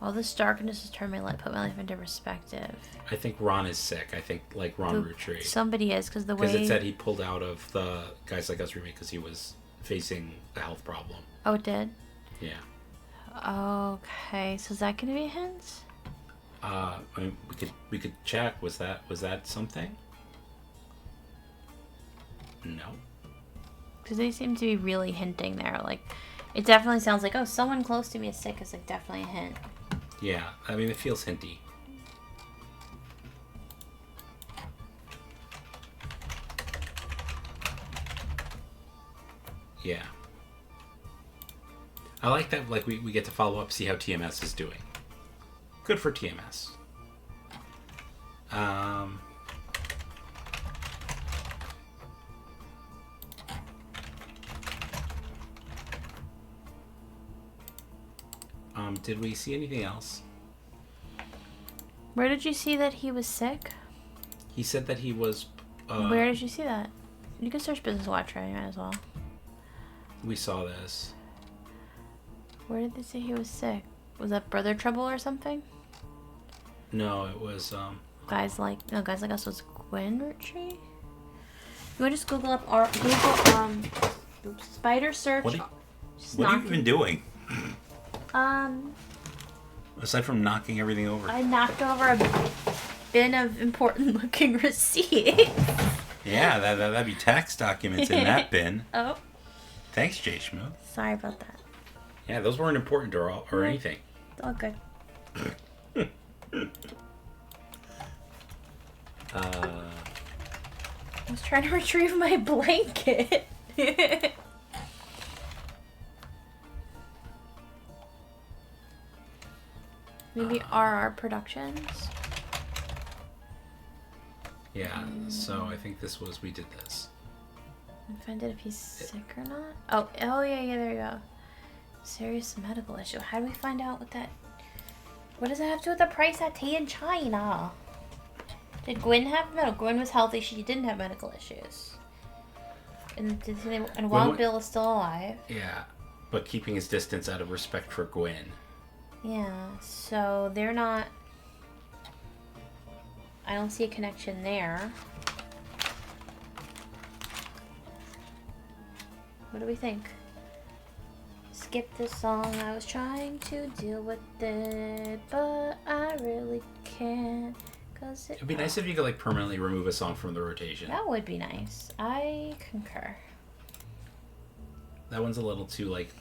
Speaker 1: All this darkness has turned my life, put my life into perspective.
Speaker 2: I think Ron is sick. I think like Ron Roottree.
Speaker 1: Somebody is, because
Speaker 2: Because it said he pulled out of the Guys Like Us remake because he was facing a health problem.
Speaker 1: Oh, it did?
Speaker 2: Yeah.
Speaker 1: Okay, so is that going to be a hint?
Speaker 2: I mean, we could check. Was that something? No.
Speaker 1: Because they seem to be really hinting there. Like, it definitely sounds like, oh, someone close to me is sick is like definitely a hint.
Speaker 2: Yeah, I mean, it feels hinty. Yeah. I like that, like, we get to follow up, see how TMS is doing. Good for TMS. Did we see anything else?
Speaker 1: Where did you see that he was sick?
Speaker 2: He said that he was...
Speaker 1: Where did you see that? You can search Business Watch, right? You might as well.
Speaker 2: We saw this.
Speaker 1: Where did they say he was sick? Was that brother trouble or something?
Speaker 2: No, it was...
Speaker 1: Guys Like Us was Gwen Roottree? You want to just Google up spider search.
Speaker 2: What have you been doing? Aside from knocking everything over.
Speaker 1: I knocked over a bin of important looking receipts.
Speaker 2: Yeah, that'd be tax documents in that bin.
Speaker 1: Oh.
Speaker 2: Thanks, JShmoo.
Speaker 1: Sorry about that.
Speaker 2: Yeah, those weren't important or anything.
Speaker 1: It's all good. I was trying to retrieve my blanket. Maybe RR Productions?
Speaker 2: Yeah, so I think we did this.
Speaker 1: I'm offended if he's sick or not. Oh yeah, there you go. Serious medical issue. How do we find out what does that have to do with the price at tea in China? Did Gwen have? No, Gwen was healthy. She didn't have medical issues. And Wild Bill is still alive.
Speaker 2: Yeah, but keeping his distance out of respect for Gwen.
Speaker 1: Yeah, so they're not... I don't see a connection there. What do we think? Skip this song. I was trying to deal with it, but I really can't.
Speaker 2: It'd be nice if you could like permanently remove a song from the rotation.
Speaker 1: That would be nice. I concur.
Speaker 2: That one's a little too like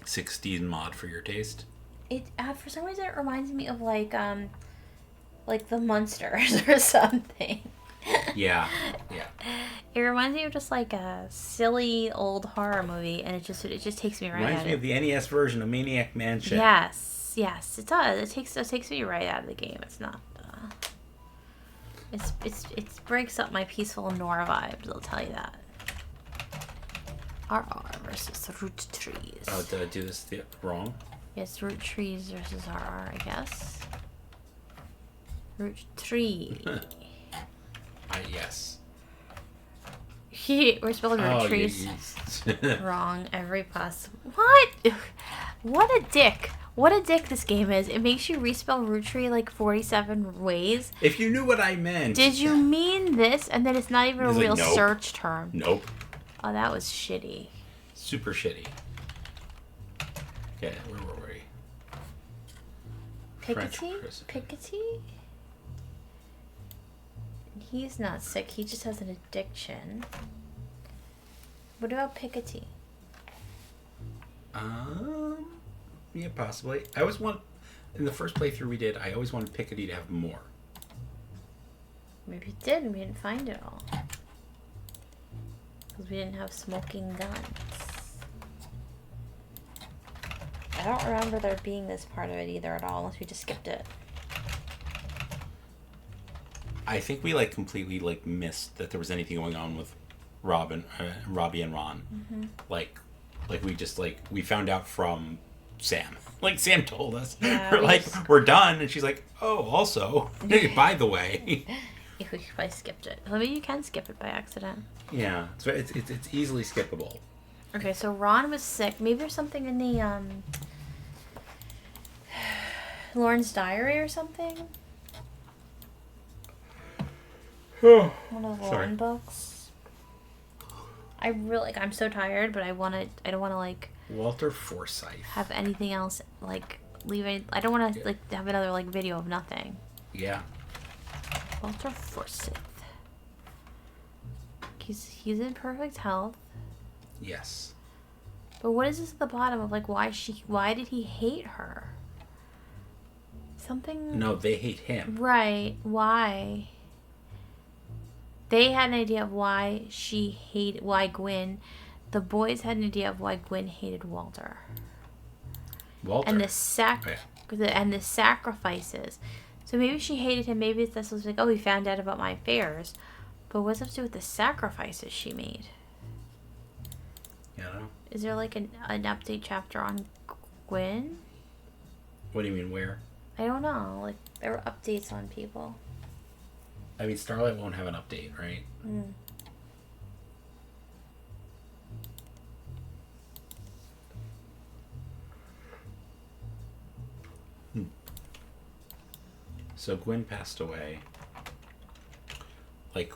Speaker 2: 60s mod for your taste.
Speaker 1: It for some reason it reminds me of like the Munsters or something.
Speaker 2: Yeah.
Speaker 1: It reminds me of just like a silly old horror movie, and it just takes me right
Speaker 2: Reminds
Speaker 1: out
Speaker 2: me of the NES version of Maniac Mansion.
Speaker 1: Yes, it does. It takes me right out of the game. It's not. It breaks up my peaceful Nora vibes. I'll tell you that. RR versus Roottrees.
Speaker 2: Oh, did I do this wrong?
Speaker 1: Yes, Roottrees versus RR, I guess. Roottree.
Speaker 2: Yes.
Speaker 1: We're spelling Rootrees.
Speaker 2: Yeah.
Speaker 1: Wrong every possible. What? What a dick. What a dick this game is. It makes you respell Roottree like 47 ways.
Speaker 2: If you knew what I meant.
Speaker 1: Did you mean this? And then it's not even a real
Speaker 2: nope.
Speaker 1: search term.
Speaker 2: Nope.
Speaker 1: Oh, that was shitty.
Speaker 2: Super shitty. Okay, where were we?
Speaker 1: Piketty? He's not sick. He just has an addiction. What about Piketty?
Speaker 2: Yeah, possibly. I always want, in the first playthrough we did, I always wanted Piketty to have more.
Speaker 1: Maybe it did and we didn't find it all. Because we didn't have smoking guns. I don't remember there being this part of it either at all, unless we just skipped it.
Speaker 2: I think we, like, completely, like, missed that there was anything going on with Robbie and Ron.
Speaker 1: Mm-hmm.
Speaker 2: Like, we just, like, we found out from Sam. Like, Sam told us.
Speaker 1: Yeah,
Speaker 2: We're like, we're done. And she's like, oh, also, by the way.
Speaker 1: Yeah, we probably skipped it. Maybe you can skip it by accident.
Speaker 2: Yeah, it's easily skippable.
Speaker 1: Okay, so Ron was sick. Maybe there's something in the, Lauren's diary or something? One of the Lauren books. I'm so tired, but I don't want to, like...
Speaker 2: Walter Forsythe.
Speaker 1: Have anything else, like, I don't want to, like, have another, like, video of nothing.
Speaker 2: Yeah.
Speaker 1: Walter Forsythe. He's in perfect health.
Speaker 2: Yes.
Speaker 1: But what is this at the bottom of, like, why did he hate her? Something...
Speaker 2: No, they hate him.
Speaker 1: Right. Why? They had an idea of why Gwen... The boys had an idea of why Gwen hated Walter.
Speaker 2: Walter?
Speaker 1: And the sacrifices. So maybe she hated him. Maybe this was like, oh, he found out about my affairs. But what's it to do with the sacrifices she made?
Speaker 2: Yeah, I don't know.
Speaker 1: Is there like an update chapter on Gwen?
Speaker 2: What do you mean, where?
Speaker 1: I don't know. Like, there were updates on people.
Speaker 2: I mean, Starlight won't have an update, right?
Speaker 1: Mm.
Speaker 2: So Gwen passed away. Like,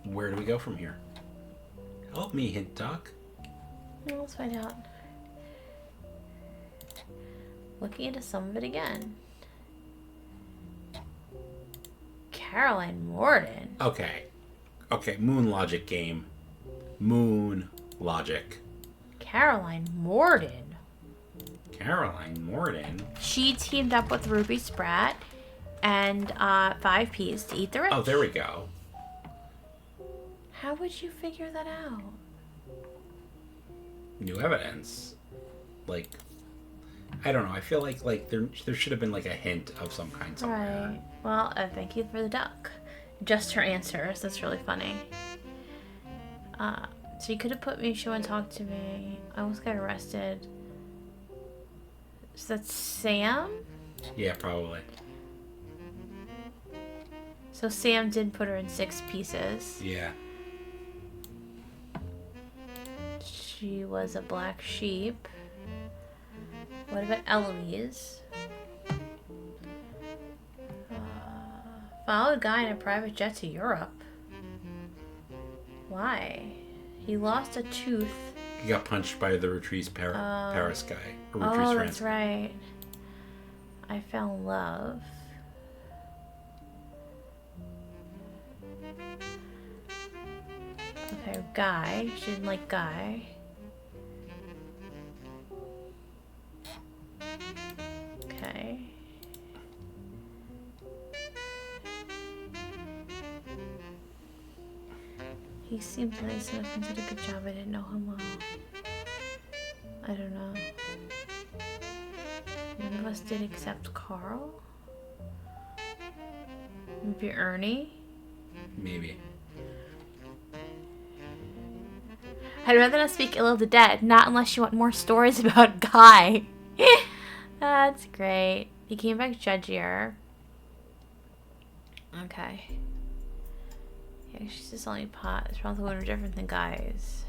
Speaker 2: where do we go from here? Help me, Hint Doc.
Speaker 1: Well, let's find out. Looking into some of it again. Caroline Morden.
Speaker 2: Okay, Moon Logic game. Moon Logic.
Speaker 1: Caroline Morden.
Speaker 2: Caroline Morden?
Speaker 1: She teamed up with Ruby Sprat and 5Ps to eat the rich.
Speaker 2: Oh, there we go.
Speaker 1: How would you figure that out?
Speaker 2: New evidence. Like, I don't know. I feel like there should have been like a hint of some kind somewhere.
Speaker 1: Right. Well, thank you for the duck. Just her answers. That's really funny. So you could have put me, she wouldn't talk to me. I almost got arrested. So that's Sam?
Speaker 2: Yeah, probably.
Speaker 1: So Sam did put her in 6 pieces.
Speaker 2: Yeah.
Speaker 1: She was a black sheep. What about Eloise? Followed guy in a private jet to Europe. Why? He lost a tooth.
Speaker 2: He got punched by the Roottrees Paris guy. Or Roottrees
Speaker 1: Oh,
Speaker 2: France
Speaker 1: that's right. I found love. Okay, Guy. She didn't like Guy. Okay. He seemed nice enough and did a good job. I didn't know him well. I don't know. None of us did except Carl? Maybe Ernie?
Speaker 2: Maybe.
Speaker 1: I'd rather not speak ill of the dead, not unless you want more stories about Guy. That's great. He came back judgier. Okay. Yeah, she's just only pot. It's probably women are different than guys.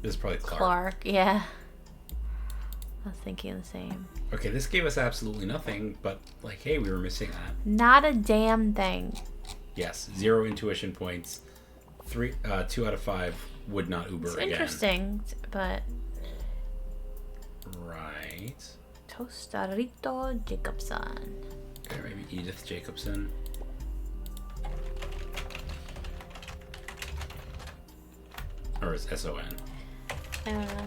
Speaker 2: This is probably Clark.
Speaker 1: Clark, yeah. I was thinking the same.
Speaker 2: Okay, this gave us absolutely nothing, but like, hey, we were missing that.
Speaker 1: Not a damn thing.
Speaker 2: Yes, 0 intuition points. 2 out of 5 would not Uber
Speaker 1: It's
Speaker 2: again.
Speaker 1: interesting, but
Speaker 2: Right.
Speaker 1: Tostarito Jacobson.
Speaker 2: Okay, maybe Edith Jacobson. Or is SON?
Speaker 1: I don't know.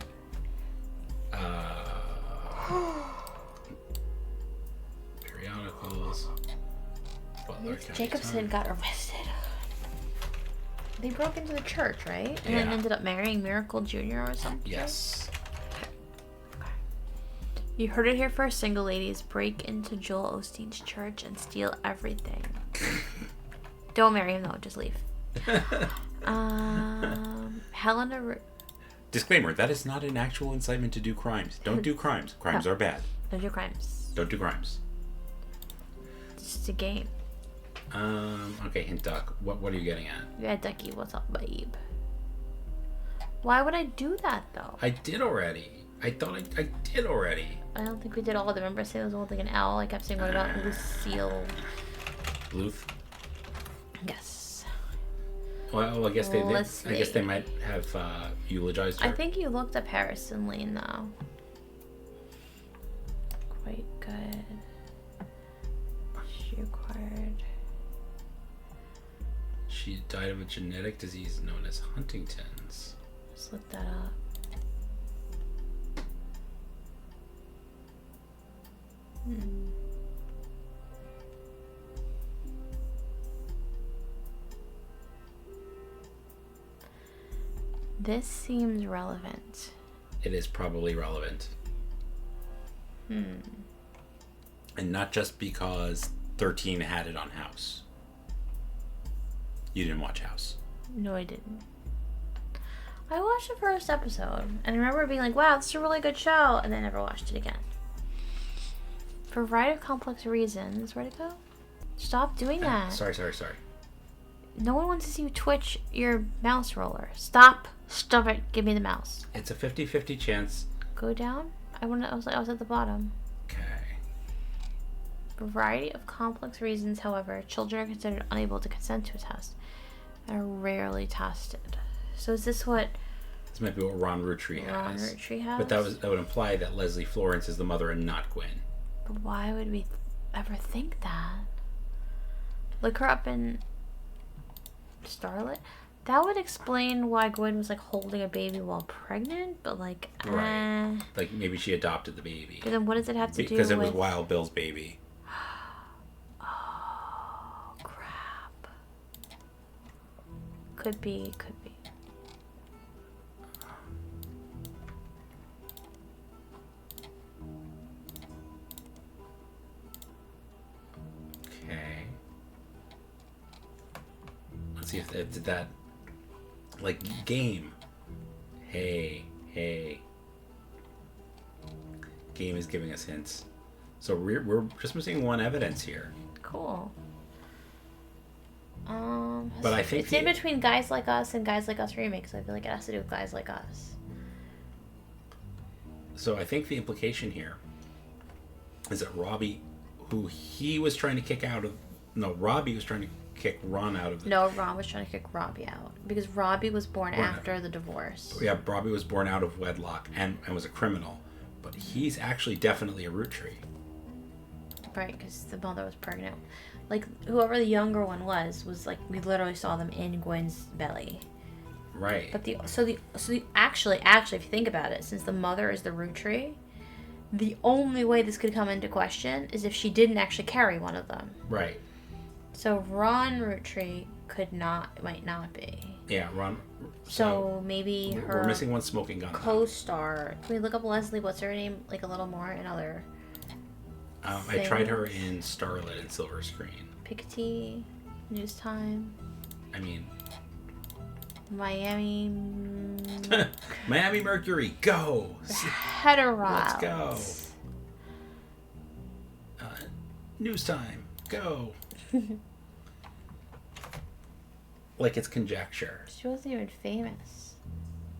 Speaker 2: Periodicals. Butler County
Speaker 1: Jacobson
Speaker 2: Times.
Speaker 1: got arrested. They broke into the church, right? And then
Speaker 2: Yeah.
Speaker 1: ended up marrying Miracle Jr. or something?
Speaker 2: Yes.
Speaker 1: You heard it here first, single ladies. Break into Joel Osteen's church and steal everything. Don't marry him, though. Just leave. Helena...
Speaker 2: Disclaimer, that is not an actual incitement to do crimes. Don't do crimes. Crimes are bad.
Speaker 1: Don't do crimes.
Speaker 2: Don't do crimes.
Speaker 1: It's just a game.
Speaker 2: Okay, Hint Duck. What are you getting at?
Speaker 1: Yeah, Ducky, what's up, babe? Why would I do that, though?
Speaker 2: I did already. I thought I did already.
Speaker 1: I don't think we did all of them. Remember I said there was only like an L? I kept saying what about Lucille?
Speaker 2: Bluth.
Speaker 1: Yes.
Speaker 2: Well, I guess they
Speaker 1: Leslie.
Speaker 2: might have eulogized her.
Speaker 1: I think you looked up Harrison Lane, though. Quite good. She acquired...
Speaker 2: She died of a genetic disease known as Huntington's.
Speaker 1: Just look that up. This seems relevant.
Speaker 2: It is probably relevant. And not just because 13 had it on House. You didn't watch House.
Speaker 1: No, I didn't. I watched the first episode, and I remember being like, wow, this is a really good show, and then never watched it again. For a variety of complex reasons. Where'd it go? Stop doing that.
Speaker 2: Sorry.
Speaker 1: No one wants to see you twitch your mouse roller. Stop. Stop it. Give me the mouse.
Speaker 2: It's a 50-50 chance.
Speaker 1: Go down? I was at the bottom.
Speaker 2: Okay.
Speaker 1: For a variety of complex reasons, however, children are considered unable to consent to a test and are rarely tested. So is this what
Speaker 2: This might be what Ron Roottree has.
Speaker 1: Ron Roottree has?
Speaker 2: But that would imply that Leslie Florence is the mother and not Gwen.
Speaker 1: But why would we ever think that? Look her up in Starlet. That would explain why Gwen was like holding a baby while pregnant, but like,
Speaker 2: Right. Like maybe she adopted the baby.
Speaker 1: But then what does it have to do with...
Speaker 2: Because it was Wild Bill's baby.
Speaker 1: Oh, crap. Could be.
Speaker 2: Okay. Let's see if it did that. Like, game. Hey. Game is giving us hints. So we're just missing one evidence here.
Speaker 1: Cool.
Speaker 2: But I think
Speaker 1: it's in between Guys Like Us and Guys Like Us Remake, so I feel like it has to do with Guys Like Us.
Speaker 2: So I think the implication here is that Robbie, who he was trying to kick out of... No, Robbie was trying to kick Ron out of the...
Speaker 1: No, Ron was trying to kick Robbie out. Because Robbie was born after the divorce.
Speaker 2: Yeah, Robbie was born out of wedlock and was a criminal. But he's actually definitely a Roottree.
Speaker 1: Right, because the mother was pregnant. Like, whoever the younger one was like, we literally saw them in Gwen's belly.
Speaker 2: Right.
Speaker 1: But actually, if you think about it, since the mother is the Roottree, the only way this could come into question is if she didn't actually carry one of them.
Speaker 2: Right.
Speaker 1: So Ron Roottree might not be.
Speaker 2: Yeah, Ron.
Speaker 1: So maybe her...
Speaker 2: We're missing one smoking gun.
Speaker 1: Co-star. Can we look up Leslie? What's her name? Like a little more in other...
Speaker 2: I tried her in Starlet and Silver Screen.
Speaker 1: Piketty, News Time.
Speaker 2: I mean...
Speaker 1: Miami...
Speaker 2: Miami Mercury, go!
Speaker 1: Heterod.
Speaker 2: Let's go. News Time, go! Like it's conjecture.
Speaker 1: She wasn't even famous.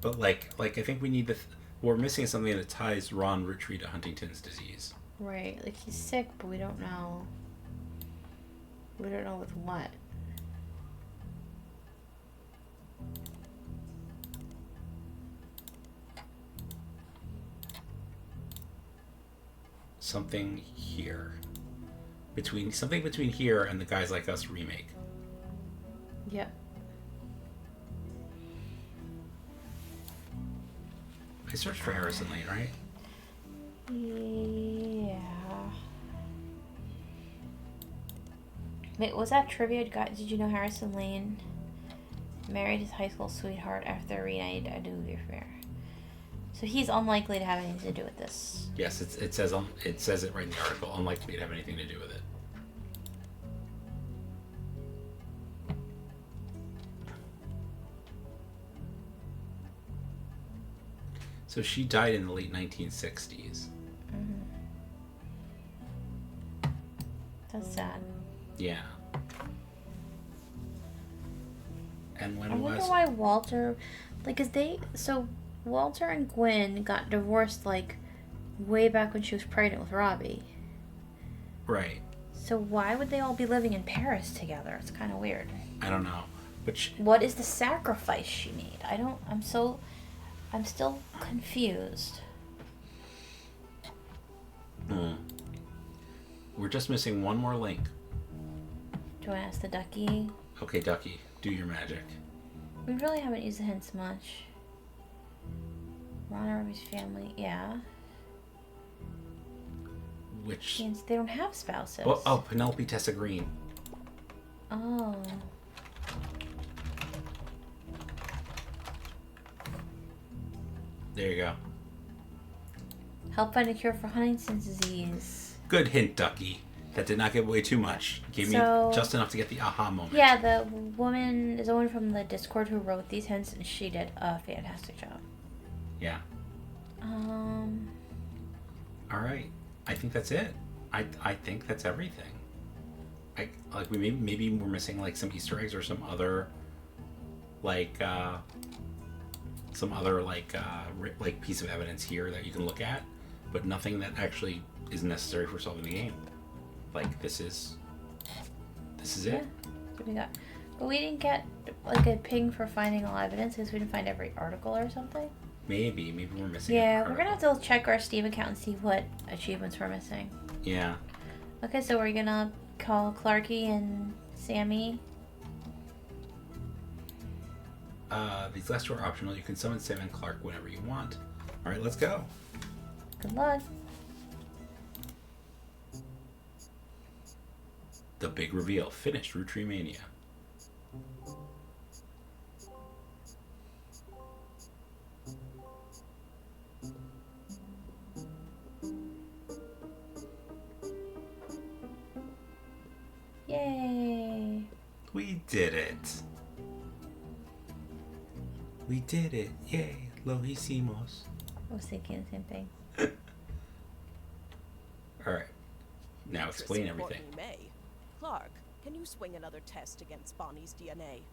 Speaker 2: But like I think we need we're missing something that ties Ron Roottree to Huntington's disease.
Speaker 1: Right, like he's sick, but we don't know. We don't know with what.
Speaker 2: Something here. Something between here and the Guys Like Us remake.
Speaker 1: Yep.
Speaker 2: I searched for Harrison Lane, right?
Speaker 1: Yeah. Wait, was that trivia? Did you know Harrison Lane married his high school sweetheart after a reunited a new affair? So he's unlikely to have anything to do with this.
Speaker 2: Yes, it says it right in the article. Unlikely to have anything to do with it. So she died in the late 1960s.
Speaker 1: Mm-hmm. That's sad.
Speaker 2: Yeah. And when
Speaker 1: I wonder
Speaker 2: was...
Speaker 1: why Walter, like, Walter and Gwen got divorced, like, way back when she was pregnant with Robbie.
Speaker 2: Right.
Speaker 1: So why would they all be living in Paris together? It's kind of weird.
Speaker 2: I don't know. But
Speaker 1: what is the sacrifice she made? I'm still confused.
Speaker 2: We're just missing one more link.
Speaker 1: Do I ask the ducky?
Speaker 2: Okay, Ducky, do your magic.
Speaker 1: We really haven't used the hints much. Ron and Ruby's family, yeah.
Speaker 2: Which...
Speaker 1: They don't have spouses.
Speaker 2: Oh, Penelope Tessa Green.
Speaker 1: Oh.
Speaker 2: There you go.
Speaker 1: Help find a cure for Huntington's disease.
Speaker 2: Good hint, Ducky. That did not give away too much. Gave me just enough to get the aha moment.
Speaker 1: Yeah, the woman is the one from the Discord who wrote these hints, and she did a fantastic job.
Speaker 2: Yeah. All right. I think that's it. I think that's everything. Maybe we're missing like some Easter eggs or some other piece of evidence here that you can look at, but nothing that actually is necessary for solving the game. Like this is it.
Speaker 1: Yeah. What we got? But we didn't get like a ping for finding all evidence because we didn't find every article or something.
Speaker 2: Maybe we're missing.
Speaker 1: Yeah, we're gonna have to check our Steam account and see what achievements we're missing.
Speaker 2: Yeah.
Speaker 1: Okay, so we're gonna call Clarky and Sammy.
Speaker 2: These last two are optional. You can summon Sam and Clark whenever you want. All right, let's go.
Speaker 1: Good luck.
Speaker 2: The big reveal. Finished Roottreemania.
Speaker 1: Yay!
Speaker 2: We did it. We did it. Yay. Lo hicimos.
Speaker 1: I was thinking the same thing.
Speaker 2: All right. Now explain everything.
Speaker 3: May. Clark, can you swing another test against Bonnie's DNA?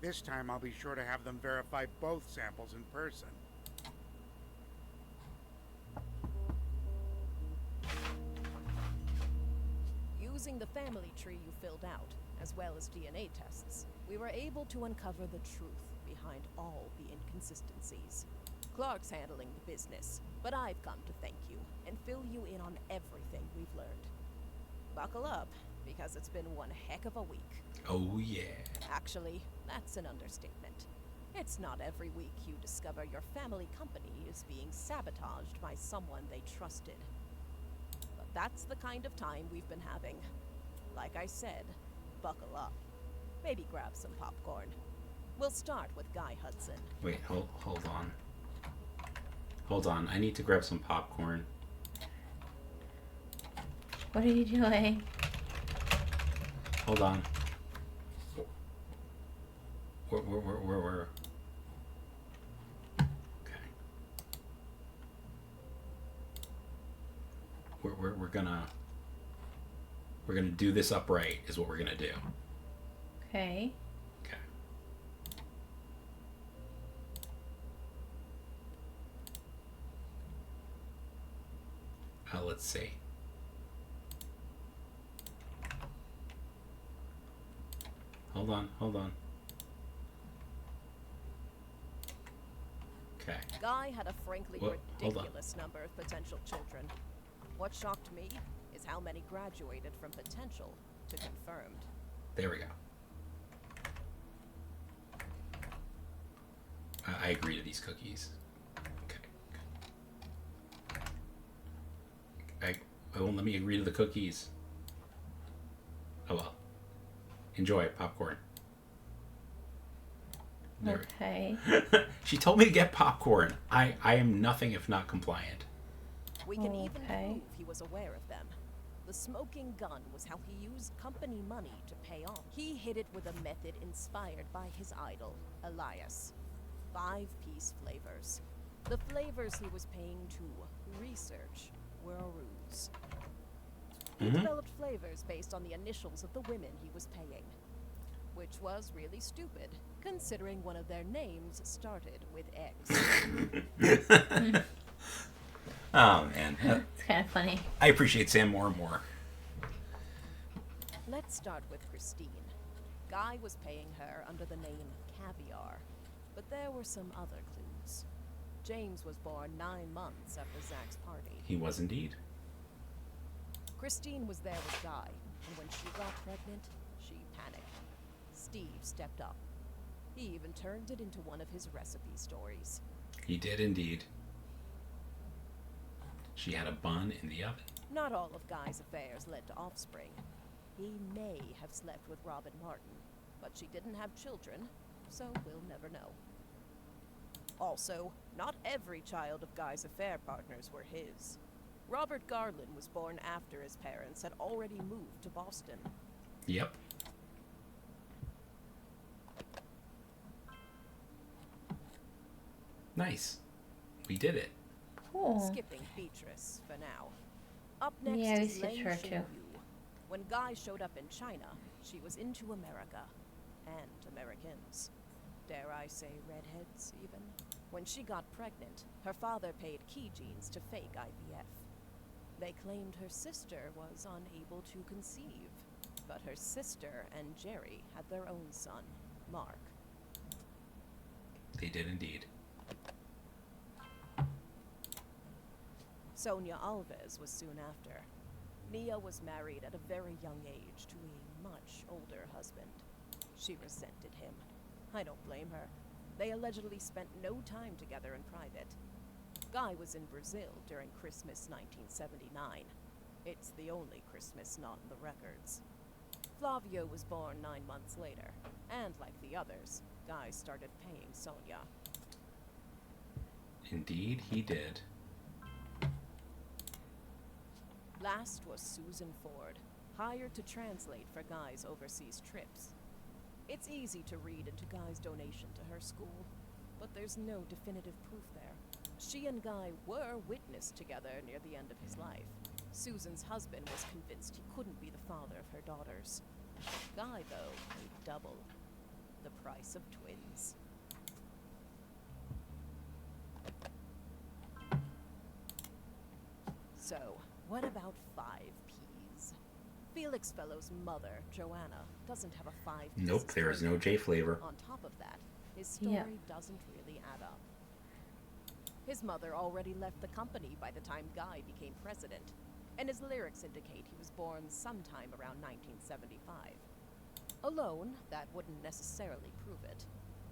Speaker 4: This time I'll be sure to have them verify both samples in person.
Speaker 3: Using the family tree you filled out, as well as DNA tests, we were able to uncover the truth behind all the inconsistencies. Clark's handling the business, but I've come to thank you and fill you in on everything we've learned. Buckle up, because it's been one heck of a week.
Speaker 2: Oh, yeah.
Speaker 3: Actually, that's an understatement. It's not every week you discover your family company is being sabotaged by someone they trusted. But that's the kind of time we've been having. Like I said, buckle up. Maybe grab some popcorn. We'll start with Guy Hudson.
Speaker 2: Wait, hold on. Hold on, I need to grab some popcorn.
Speaker 1: What are you doing?
Speaker 2: Hold on. Where? Okay. We're gonna do this upright is what we're gonna do.
Speaker 1: Okay.
Speaker 2: Okay. Let's see. Hold on. Okay.
Speaker 3: Guy had a frankly
Speaker 2: Hold on.
Speaker 3: ridiculous number of potential children. What shocked me is how many graduated from potential to confirmed.
Speaker 2: There we go. I agree to these cookies. Okay. it won't let me agree to the cookies. Oh well. Enjoy popcorn. There.
Speaker 1: Okay.
Speaker 2: She told me to get popcorn. I am nothing if not compliant.
Speaker 3: We can even
Speaker 1: Okay.
Speaker 3: prove he was aware of them. The smoking gun was how he used company money to pay off. He hid it with a method inspired by his idol, Elias. 5-piece flavors. The flavors he was paying to research were a ruse. He developed flavors based on the initials of the women he was paying, which was really stupid, considering one of their names started with X.
Speaker 2: Oh man,
Speaker 1: It's kind of funny.
Speaker 2: I appreciate Sam more and more.
Speaker 3: Let's start with Christine. Guy was paying her under the name Caviar, but there were some other clues. James was born 9 months after Zach's party.
Speaker 2: He was indeed.
Speaker 3: Christine was there with Guy, and when she got pregnant, she panicked. Steve stepped up. He even turned it into one of his recipe stories.
Speaker 2: He did indeed. She had a bun in the oven.
Speaker 3: Not all of Guy's affairs led to offspring. He may have slept with Robin Martin, but she didn't have children, so we'll never know. Also, not every child of Guy's affair partners were his. Robert Garland was born after his parents had already moved to Boston.
Speaker 2: Yep. Nice. We did it.
Speaker 1: Cool.
Speaker 3: Skipping Beatrice for now. Up next
Speaker 1: Yeah, we
Speaker 3: is
Speaker 1: skipped
Speaker 3: Lei
Speaker 1: her
Speaker 3: Xinyu.
Speaker 1: too.
Speaker 3: When Guy showed up in China, she was into America. And Americans. Dare I say redheads, even? When she got pregnant, her father paid key genes to fake IVF. They claimed her sister was unable to conceive, but her sister and Jerry had their own son, Mark.
Speaker 2: They did indeed.
Speaker 3: Sonia Alves was soon after. Nia was married at a very young age to a much older husband. She resented him. I don't blame her. They allegedly spent no time together in private. Guy was in Brazil during Christmas 1979. It's the only Christmas not in the records. Flavio was born 9 months later, and like the others, Guy started paying Sonia.
Speaker 2: Indeed, he did.
Speaker 3: Last was Susan Ford, hired to translate for Guy's overseas trips. It's easy to read into Guy's donation to her school, but there's no definitive proof there. She and Guy were witnessed together near the end of his life. Susan's husband was convinced he couldn't be the father of her daughters. Guy, though, paid double. The price of twins. So, what about 5Ps? Felix Fellow's mother, Joanna, doesn't have a 5P.
Speaker 2: Nope, there is no J flavor.
Speaker 3: On top of that, his story doesn't really add up. His mother already left the company by the time Guy became president, and his lyrics indicate he was born sometime around 1975. Alone, that wouldn't necessarily prove it,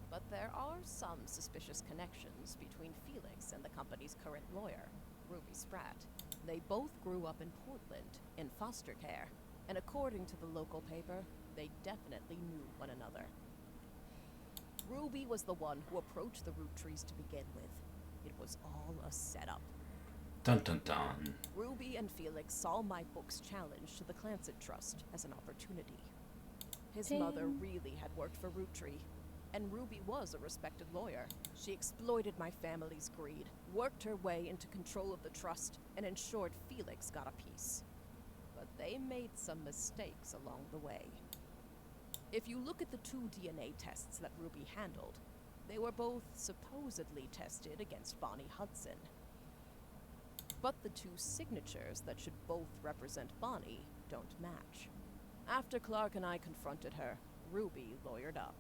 Speaker 3: but there are some suspicious connections between Felix and the company's current lawyer, Ruby Spratt. They both grew up in Portland, in foster care, and according to the local paper, they definitely knew one another. Ruby was the one who approached the Roottrees to begin with. It was all a setup.
Speaker 2: Dun dun dun.
Speaker 3: Ruby and Felix saw my book's challenge to the Clancet Trust as an opportunity. His mother really had worked for Roottree, and Ruby was a respected lawyer. She exploited my family's greed, worked her way into control of the trust, and ensured Felix got a piece. But they made some mistakes along the way. If you look at the 2 DNA tests that Ruby handled, they were both supposedly tested against Bonnie Hudson. But the 2 signatures that should both represent Bonnie don't match. After Clark and I confronted her, Ruby lawyered up.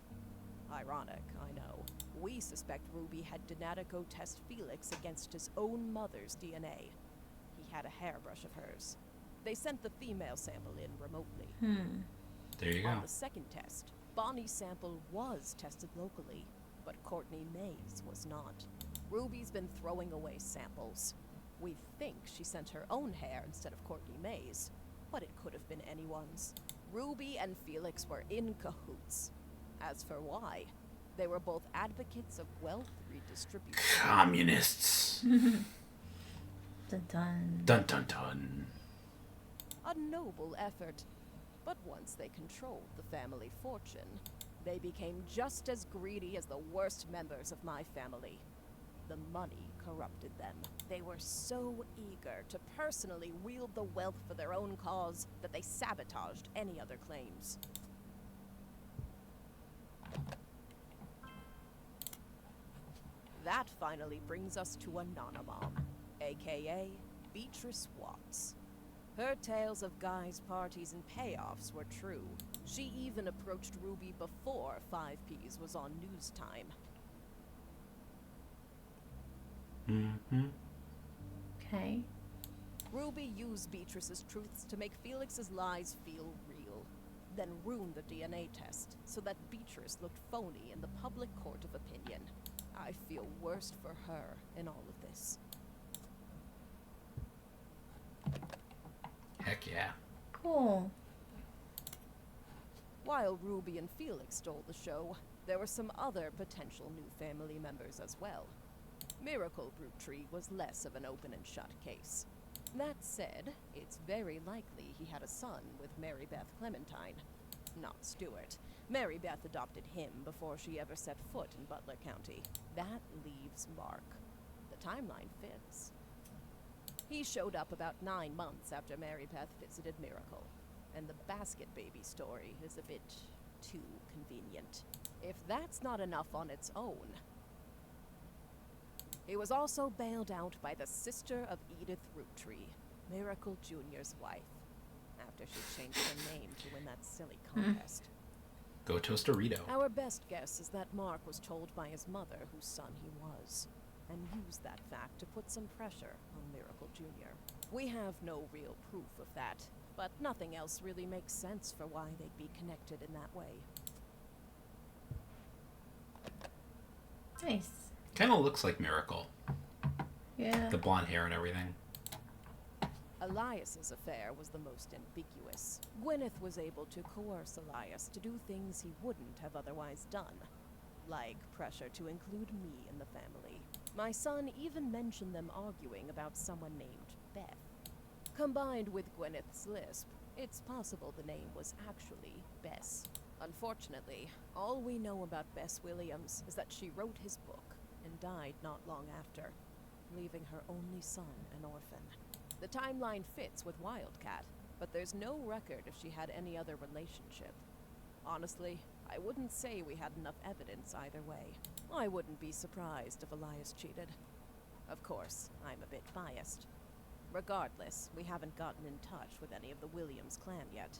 Speaker 3: Ironic, I know. We suspect Ruby had Donatico test Felix against his own mother's DNA. He had a hairbrush of hers. They sent the female sample in remotely.
Speaker 2: There you go.
Speaker 3: On the second test, Bonnie's sample was tested locally, but Courtney May's was not. Ruby's been throwing away samples. We think she sent her own hair instead of Courtney May's, but it could have been anyone's. Ruby and Felix were in cahoots. As for why, they were both advocates of wealth redistribution.
Speaker 2: Communists.
Speaker 1: Dun dun.
Speaker 2: Dun dun dun.
Speaker 3: A noble effort. But once they controlled the family fortune, they became just as greedy as the worst members of my family. The money corrupted them. They were so eager to personally wield the wealth for their own cause that they sabotaged any other claims. That finally brings us to Anonymom, aka Beatrice Watts. Her tales of guys, parties, and payoffs were true. She even approached Ruby before 5Ps was on news time.
Speaker 1: Okay.
Speaker 3: Ruby used Beatrice's truths to make Felix's lies feel real, then ruined the DNA test so that Beatrice looked phony in the public court of opinion. I feel worst for her in all of this.
Speaker 2: Heck yeah.
Speaker 1: Cool.
Speaker 3: While Ruby and Felix stole the show, there were some other potential new family members as well. Miracle Roottree was less of an open and shut case. That said, it's very likely he had a son with Mary Beth Clementine. Not Stuart. Mary Beth adopted him before she ever set foot in Butler County. That leaves Mark. The timeline fits. He showed up about 9 months after Mary Beth visited Miracle, and the basket baby story is a bit too convenient. If that's not enough on its own, he was also bailed out by the sister of Edith Roottree, Miracle Jr.'s wife, after she changed her name to win that silly contest.
Speaker 2: Go Tostarito.
Speaker 3: Our best guess is that Mark was told by his mother whose son he was, and used that fact to put some pressure on Miracle Jr. We have no real proof of that, but nothing else really makes sense for why they'd be connected in that way.
Speaker 1: Nice.
Speaker 2: Kind of looks like Miracle.
Speaker 1: Yeah.
Speaker 2: The blonde hair and everything.
Speaker 3: Elias's affair was the most ambiguous. Gwyneth was able to coerce Elias to do things he wouldn't have otherwise done, like pressure to include me in the family. My son even mentioned them arguing about someone named Beth. Combined with Gwyneth's lisp, it's possible the name was actually Bess. Unfortunately, all we know about Bess Williams is that she wrote his book and died not long after, leaving her only son an orphan. The timeline fits with Wildcat, but there's no record if she had any other relationship. Honestly, I wouldn't say we had enough evidence either way. I wouldn't be surprised if Elias cheated. Of course, I'm a bit biased. Regardless, we haven't gotten in touch with any of the Williams clan yet.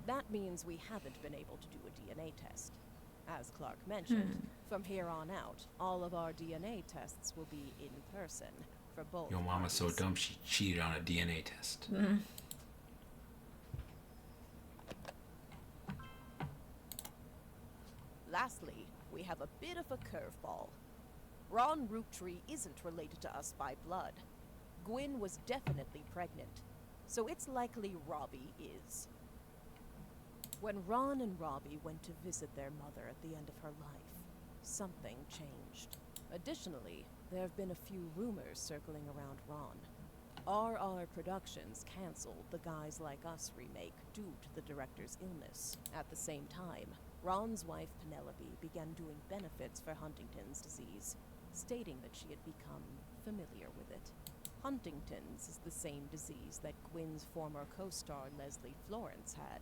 Speaker 3: That means we haven't been able to do a DNA test. As Clark mentioned, from here on out, all of our DNA tests will be in person for both
Speaker 2: Your mama's so
Speaker 3: parties.
Speaker 2: dumb she cheated on a DNA test.
Speaker 3: Lastly, we have a bit of a curveball. Ron Roottree isn't related to us by blood. Gwyn was definitely pregnant, so it's likely Robbie is. When Ron and Robbie went to visit their mother at the end of her life, something changed. Additionally, there have been a few rumors circling around Ron. RR Productions canceled the Guys Like Us remake due to the director's illness. At the same time, Ron's wife Penelope began doing benefits for Huntington's disease, stating that she had become familiar with it. Huntington's is the same disease that Gwyn's former co-star Leslie Florence had.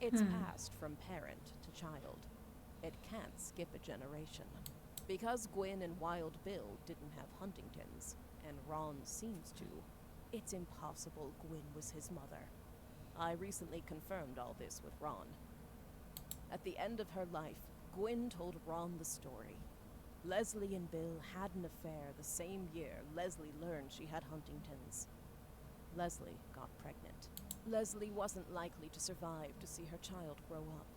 Speaker 3: It's passed from parent to child. It can't skip a generation. Because Gwyn and Wild Bill didn't have Huntington's, and Ron seems to, it's impossible Gwyn was his mother. I recently confirmed all this with Ron. At the end of her life, Gwyn told Ron the story. Leslie and Bill had an affair the same year Leslie learned she had Huntington's. Leslie got pregnant. Leslie wasn't likely to survive to see her child grow up.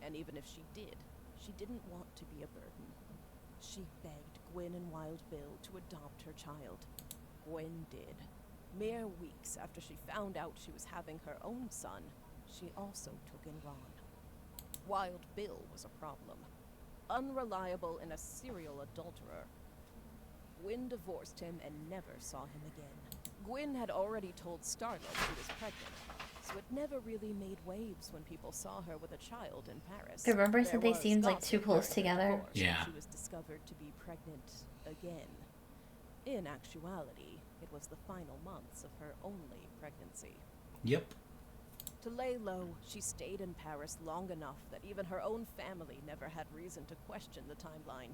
Speaker 3: And even if she did, she didn't want to be a burden. She begged Gwyn and Wild Bill to adopt her child. Gwen did. Mere weeks after she found out she was having her own son, she also took in Ron. Wild Bill was a problem. Unreliable and a serial adulterer. Gwyn divorced him and never saw him again. Gwyn had already told Starlet she was pregnant, so it never really made waves when people saw her with a child in Paris.
Speaker 1: The rumors
Speaker 3: There
Speaker 1: that they
Speaker 3: was
Speaker 1: seemed like too
Speaker 3: gossip
Speaker 1: close
Speaker 3: where,
Speaker 1: together.
Speaker 3: of course,
Speaker 2: Yeah.
Speaker 3: She was discovered to be pregnant again. In actuality, it was the final months of her only pregnancy.
Speaker 2: Yep.
Speaker 3: To lay low, she stayed in Paris long enough that even her own family never had reason to question the timeline.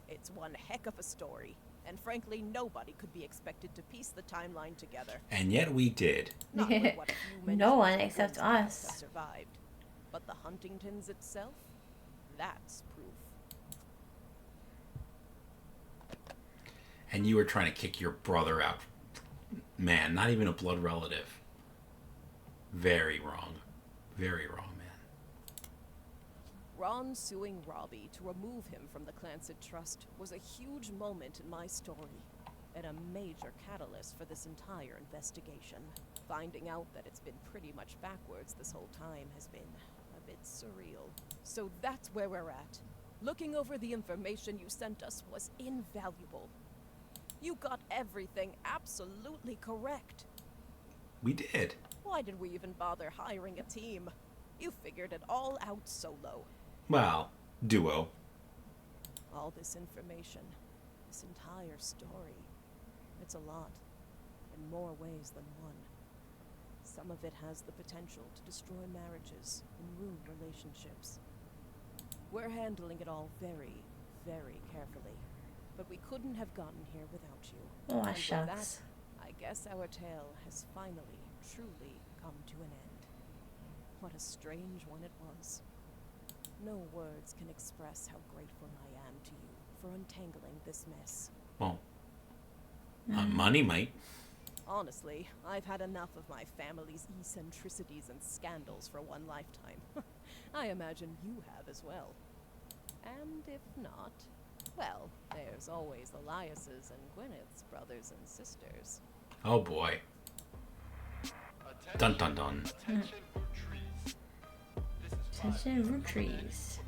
Speaker 3: It's one heck of a story, and frankly, nobody could be expected to piece the timeline together.
Speaker 2: And yet we did.
Speaker 3: Not with what few
Speaker 1: No one
Speaker 3: mentions of
Speaker 1: except
Speaker 3: Gwen's death
Speaker 1: us.
Speaker 3: has survived. But the Huntingtons itself? That's proof.
Speaker 2: And you were trying to kick your brother out. Man, not even a blood relative. Very wrong. Very wrong, man.
Speaker 3: Ron suing Robbie to remove him from the Clancid Trust was a huge moment in my story, and a major catalyst for this entire investigation. Finding out that it's been pretty much backwards this whole time has been a bit surreal. So that's where we're at. Looking over the information you sent us was invaluable. You got everything absolutely correct.
Speaker 2: We did.
Speaker 3: Why did we even bother hiring a team? You figured it all out solo.
Speaker 2: Well, duo.
Speaker 3: All this information, this entire story, it's a lot, in more ways than one. Some of it has the potential to destroy marriages and ruin relationships. We're handling it all very, very carefully, but we couldn't have gotten here without you.
Speaker 1: Oh,
Speaker 3: And with
Speaker 1: shucks.
Speaker 3: that, I guess our tale has finally, truly come to an end. What a strange one it was. No words can express how grateful I am to you for untangling this mess.
Speaker 2: Well, money might.
Speaker 3: Honestly, I've had enough of my family's eccentricities and scandals for one lifetime. I imagine you have as well. And if not, well, there's always Elias's and Gwyneth's brothers and sisters.
Speaker 2: Oh boy. Dun dun dun.
Speaker 1: Attention, Roottrees.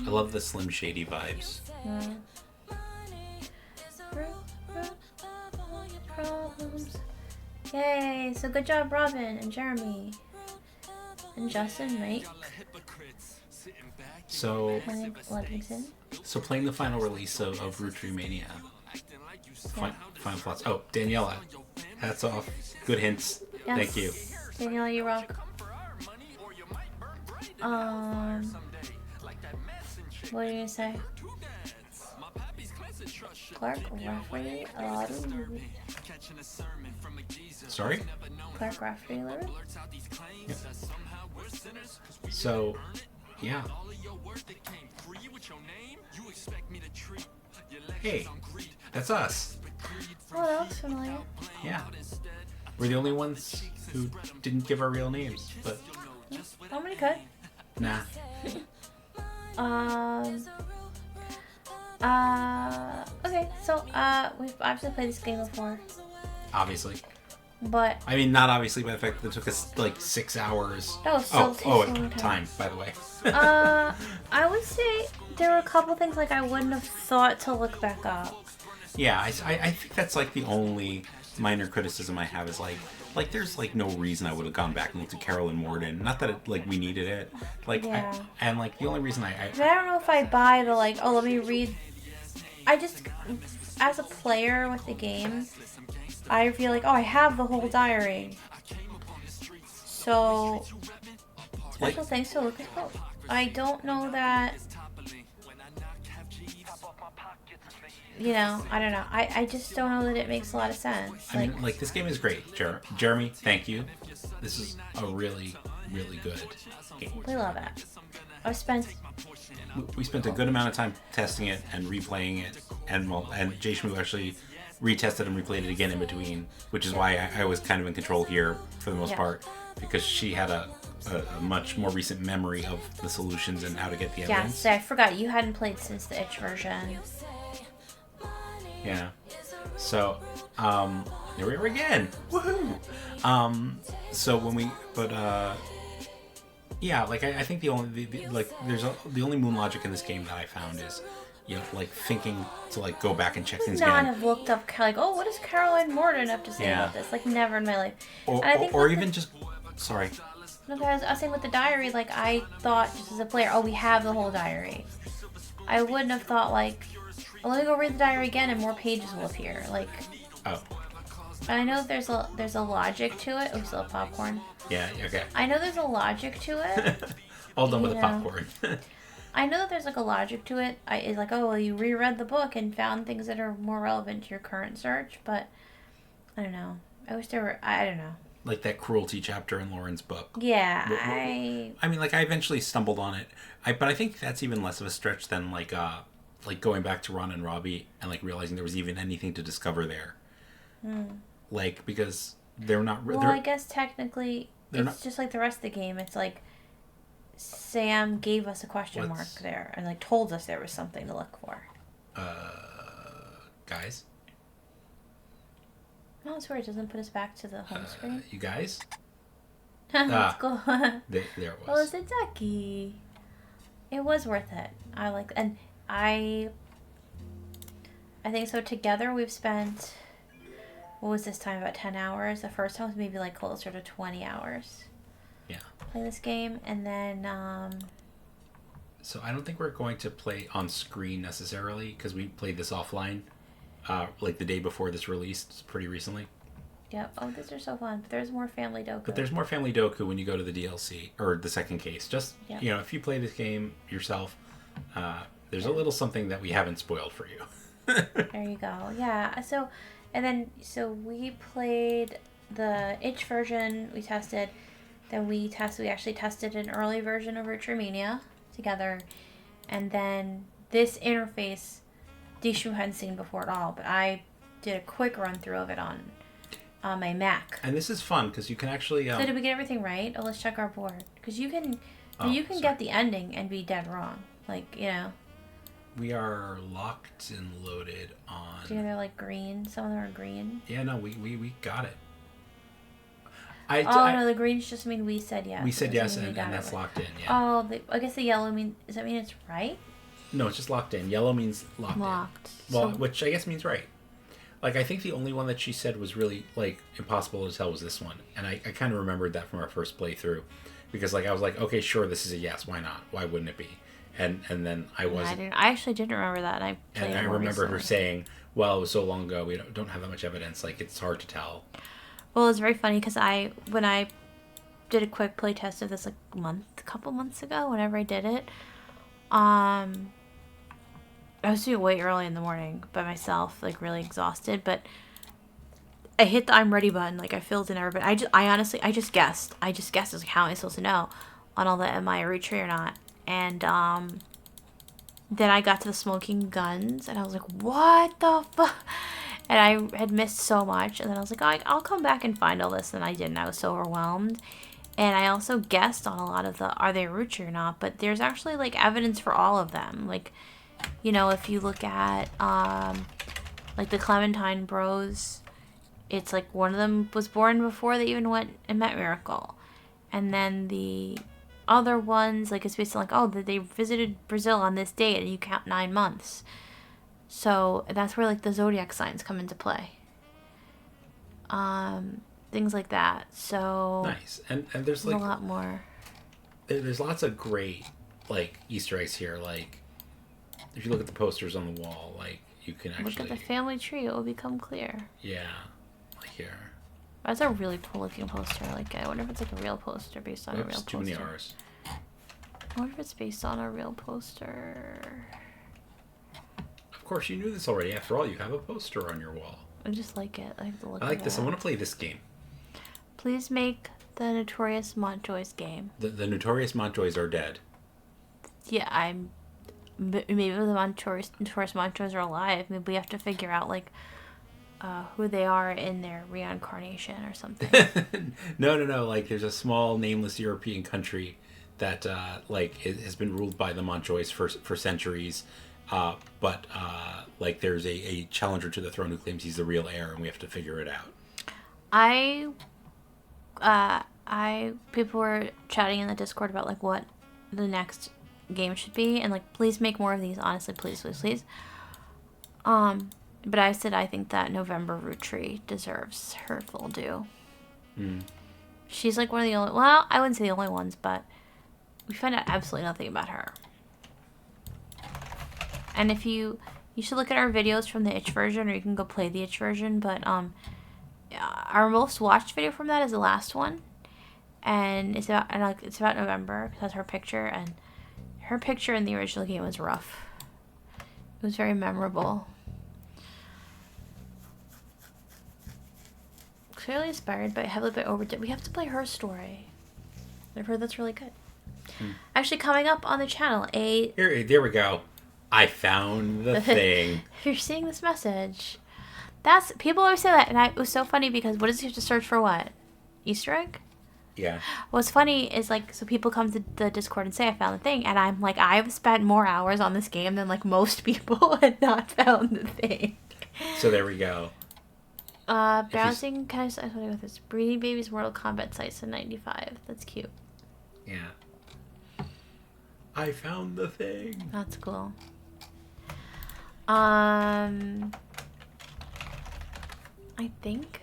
Speaker 2: I love the Slim Shady vibes.
Speaker 1: Problems. Yay! So good job, Robin and Jeremy and Justin, right?
Speaker 2: So
Speaker 1: Huntington.
Speaker 2: playing the final release of Roottreemania. Final thoughts. Oh, Daniela. Hats off. Good hints.
Speaker 1: Yes.
Speaker 2: Thank you.
Speaker 1: Daniela, you rock. What are you gonna say? Clark Rafferty?
Speaker 2: Sorry?
Speaker 1: Clark Rafferty?
Speaker 2: Yeah. So, yeah. Hey, that's us.
Speaker 1: Oh, that looks familiar.
Speaker 2: Yeah. We're the only ones who didn't give our real names, but
Speaker 1: How many could?
Speaker 2: nah.
Speaker 1: Okay, so, we've obviously played this game before,
Speaker 2: Obviously.
Speaker 1: but
Speaker 2: I mean, not obviously by the fact that it took us like 6 hours.
Speaker 1: that was still takes a long time.
Speaker 2: Time, by the way.
Speaker 1: I would say there were a couple things like I wouldn't have thought to look back up.
Speaker 2: Yeah, I think that's like the only minor criticism I have is like there's like no reason I would have gone back and looked at Carol and Morden. Not that it, like we needed it. Like
Speaker 1: Yeah.
Speaker 2: and like the only reason
Speaker 1: But I don't know if I buy the like, oh, let me read. I just, as a player with the game, I feel like, oh, I have the whole diary. So, special thanks to Lucas Pope. I don't know that, you know, I don't know. I just don't know that it makes a lot of sense.
Speaker 2: I mean, like this game is great. Jeremy, thank you. This is a really, really good game.
Speaker 1: We love it. I've spent,
Speaker 2: We spent a good amount of time testing it and replaying it, and JShmoo actually retested and replayed it again in between, which is why I was kind of in control here for the most
Speaker 1: Yeah.
Speaker 2: part, because she had a much more recent memory of the solutions and how to get the evidence.
Speaker 1: yeah, so I forgot you hadn't played since the itch version.
Speaker 2: Yeah. So, here we are again. Woohoo! So when we, yeah, like I think the only the only moon logic in this game that I found is, like thinking to like go back and check things
Speaker 1: Not
Speaker 2: again.
Speaker 1: have looked up like, oh, what does Caroline Morden have to say
Speaker 2: Yeah.
Speaker 1: about this? Like never in my life.
Speaker 2: Or,
Speaker 1: And I think
Speaker 2: or
Speaker 1: with
Speaker 2: even just, sorry.
Speaker 1: No, because I was saying with the diary, like I thought just as a player, oh, we have the whole diary. I wouldn't have thought like, oh, let me go read the diary again and more pages will appear. Like,
Speaker 2: Oh.
Speaker 1: and I know there's a logic to it. Oh, we still have popcorn.
Speaker 2: Yeah. Okay.
Speaker 1: I know there's a logic to it.
Speaker 2: All done with
Speaker 1: You
Speaker 2: the
Speaker 1: know.
Speaker 2: popcorn.
Speaker 1: I know that there's like a logic to it. It's like, oh, well, you reread the book and found things that are more relevant to your current search, but I don't know. I wish there were. I don't know.
Speaker 2: Like that cruelty chapter in Lauren's book.
Speaker 1: Yeah,
Speaker 2: I mean, like I eventually stumbled on it. But I think that's even less of a stretch than like going back to Ron and Robbie and like realizing there was even anything to discover there. Like because they're not.
Speaker 1: Well, I guess technically
Speaker 2: they're
Speaker 1: it's
Speaker 2: not-
Speaker 1: just like the rest of the game. It's like Sam gave us a question mark
Speaker 2: What's-
Speaker 1: there and like told us there was something to look for.
Speaker 2: Guys.
Speaker 1: No, it's weird. It doesn't put us back to the home screen.
Speaker 2: You guys.
Speaker 1: Let's go.
Speaker 2: There it
Speaker 1: Well,
Speaker 2: was.
Speaker 1: it's a ducky. It was worth it. I like, and I think so. Together, we've spent. What was this time? About 10 hours. The first time was maybe like closer to 20 hours.
Speaker 2: Yeah.
Speaker 1: Play this game, and then
Speaker 2: So I don't think we're going to play on screen necessarily because we played this offline, like the day before this released, pretty recently.
Speaker 1: yep. Oh, these are so fun. But there's more Family Doku.
Speaker 2: But there's more Family Doku when you go to the DLC or the second case. Just
Speaker 1: Yep.
Speaker 2: if you play this game yourself, there's a little something that we haven't spoiled for you.
Speaker 1: There you go. Yeah. So, and then we played the itch version. We tested. Then we actually tested an early version of Roottreemania together, and then this interface, DShmoo hadn't seen before at all. But I did a quick run through of it on my Mac.
Speaker 2: And this is fun because you can actually.
Speaker 1: So did we get everything right? Oh, let's check our board because you can
Speaker 2: sorry.
Speaker 1: get the ending and be dead wrong. Like
Speaker 2: We are locked and loaded on.
Speaker 1: see how they're like green. Some of them are green.
Speaker 2: Yeah, no, we got it.
Speaker 1: No, the greens just mean we said yes.
Speaker 2: We said
Speaker 1: It
Speaker 2: yes,
Speaker 1: doesn't mean
Speaker 2: and
Speaker 1: we got it
Speaker 2: that's
Speaker 1: right.
Speaker 2: locked in. Yeah.
Speaker 1: Oh, I guess the yellow does that mean it's right?
Speaker 2: No, it's just locked in. Yellow means locked in.
Speaker 1: Locked.
Speaker 2: Well,
Speaker 1: So-
Speaker 2: which I guess means right. Like, I think the only one that she said was really, like, impossible to tell was this one. And I kind of remembered that from our first playthrough. Because, like, I was like, okay, sure, this is a yes. Why not? Why wouldn't it be? And then I wasn't.
Speaker 1: I actually didn't remember that. And
Speaker 2: And I remember her saying, well, it was so long ago, we don't have that much evidence. Like, it's hard to tell.
Speaker 1: Well, it's very funny because when I did a quick play test of this like a couple months ago, whenever I did it, I was doing it way early in the morning by myself, like really exhausted, but I hit the I'm ready button, like I filled in everybody. I just guessed. I was like, how am I supposed to know on all that, am I a Roottree or not? And then I got to the smoking guns, and I was like, what the fuck? And I had missed so much, and then I was like, I'll come back and find all this, and I didn't. I was so overwhelmed. And I also guessed on a lot of the, are they Roottree or not? But there's actually, like, evidence for all of them. Like, if you look at, like, the Clementine bros, it's like one of them was born before they even went and met Miracle. And then the other ones, like, it's basically like, oh, they visited Brazil on this date, and you count 9 months. So that's where, like, the zodiac signs come into play. Things like that. So
Speaker 2: Nice. And there's,
Speaker 1: a
Speaker 2: like,
Speaker 1: lot more.
Speaker 2: there's lots of great, like, Easter eggs here. Like, if you look at the posters on the wall, like, you can actually...
Speaker 1: Look at the family tree. It will become clear.
Speaker 2: Yeah. Like here.
Speaker 1: That's a really cool looking poster. Like, I wonder if it's like a real poster based on a real
Speaker 2: Oops,
Speaker 1: poster.
Speaker 2: too many R's.
Speaker 1: I wonder if it's based on a real poster.
Speaker 2: Of course, you knew this already. After all, you have a poster on your wall.
Speaker 1: I just like it. I like the look
Speaker 2: I like
Speaker 1: of
Speaker 2: this.
Speaker 1: it.
Speaker 2: I want to play this game.
Speaker 1: Please make the Notorious Montjoy's game.
Speaker 2: The Notorious Montjoys Are Dead.
Speaker 1: Yeah, maybe the Notorious Montjoys are alive. Maybe we have to figure out, like, who they are in their reincarnation or something.
Speaker 2: No. Like, there's a small, nameless European country that, like, it has been ruled by the Montjoys for centuries. but like there's a challenger to the throne who claims he's the real heir, and we have to figure it out.
Speaker 1: People were chatting in the Discord about like what the next game should be, and like please make more of these. Honestly, please. But I said I think that November Roottree deserves her full due. She's like one of the only. Well, I wouldn't say the only ones, but we find out absolutely nothing about her. And if you should look at our videos from the itch version, or you can go play the itch version. But our most watched video from that is the last one, and it's about November because that's her picture, and her picture in the original game was rough. It was very memorable. Clearly inspired by heavily by Overdid. We have to play her story. I've heard that's really good. Actually, coming up on the channel,
Speaker 2: There we go. I found the thing.
Speaker 1: If you're seeing this message, people always say that, and it was so funny because what does he have to search for? What Easter egg?
Speaker 2: Yeah.
Speaker 1: What's funny is like, so people come to the Discord and say I found the thing, and I'm like, I've spent more hours on this game than like most people and not found the thing.
Speaker 2: So there we go.
Speaker 1: Browsing kind of something with this Breeding Babies Mortal Kombat sites in '95. That's cute.
Speaker 2: Yeah. I found the thing.
Speaker 1: That's cool. I think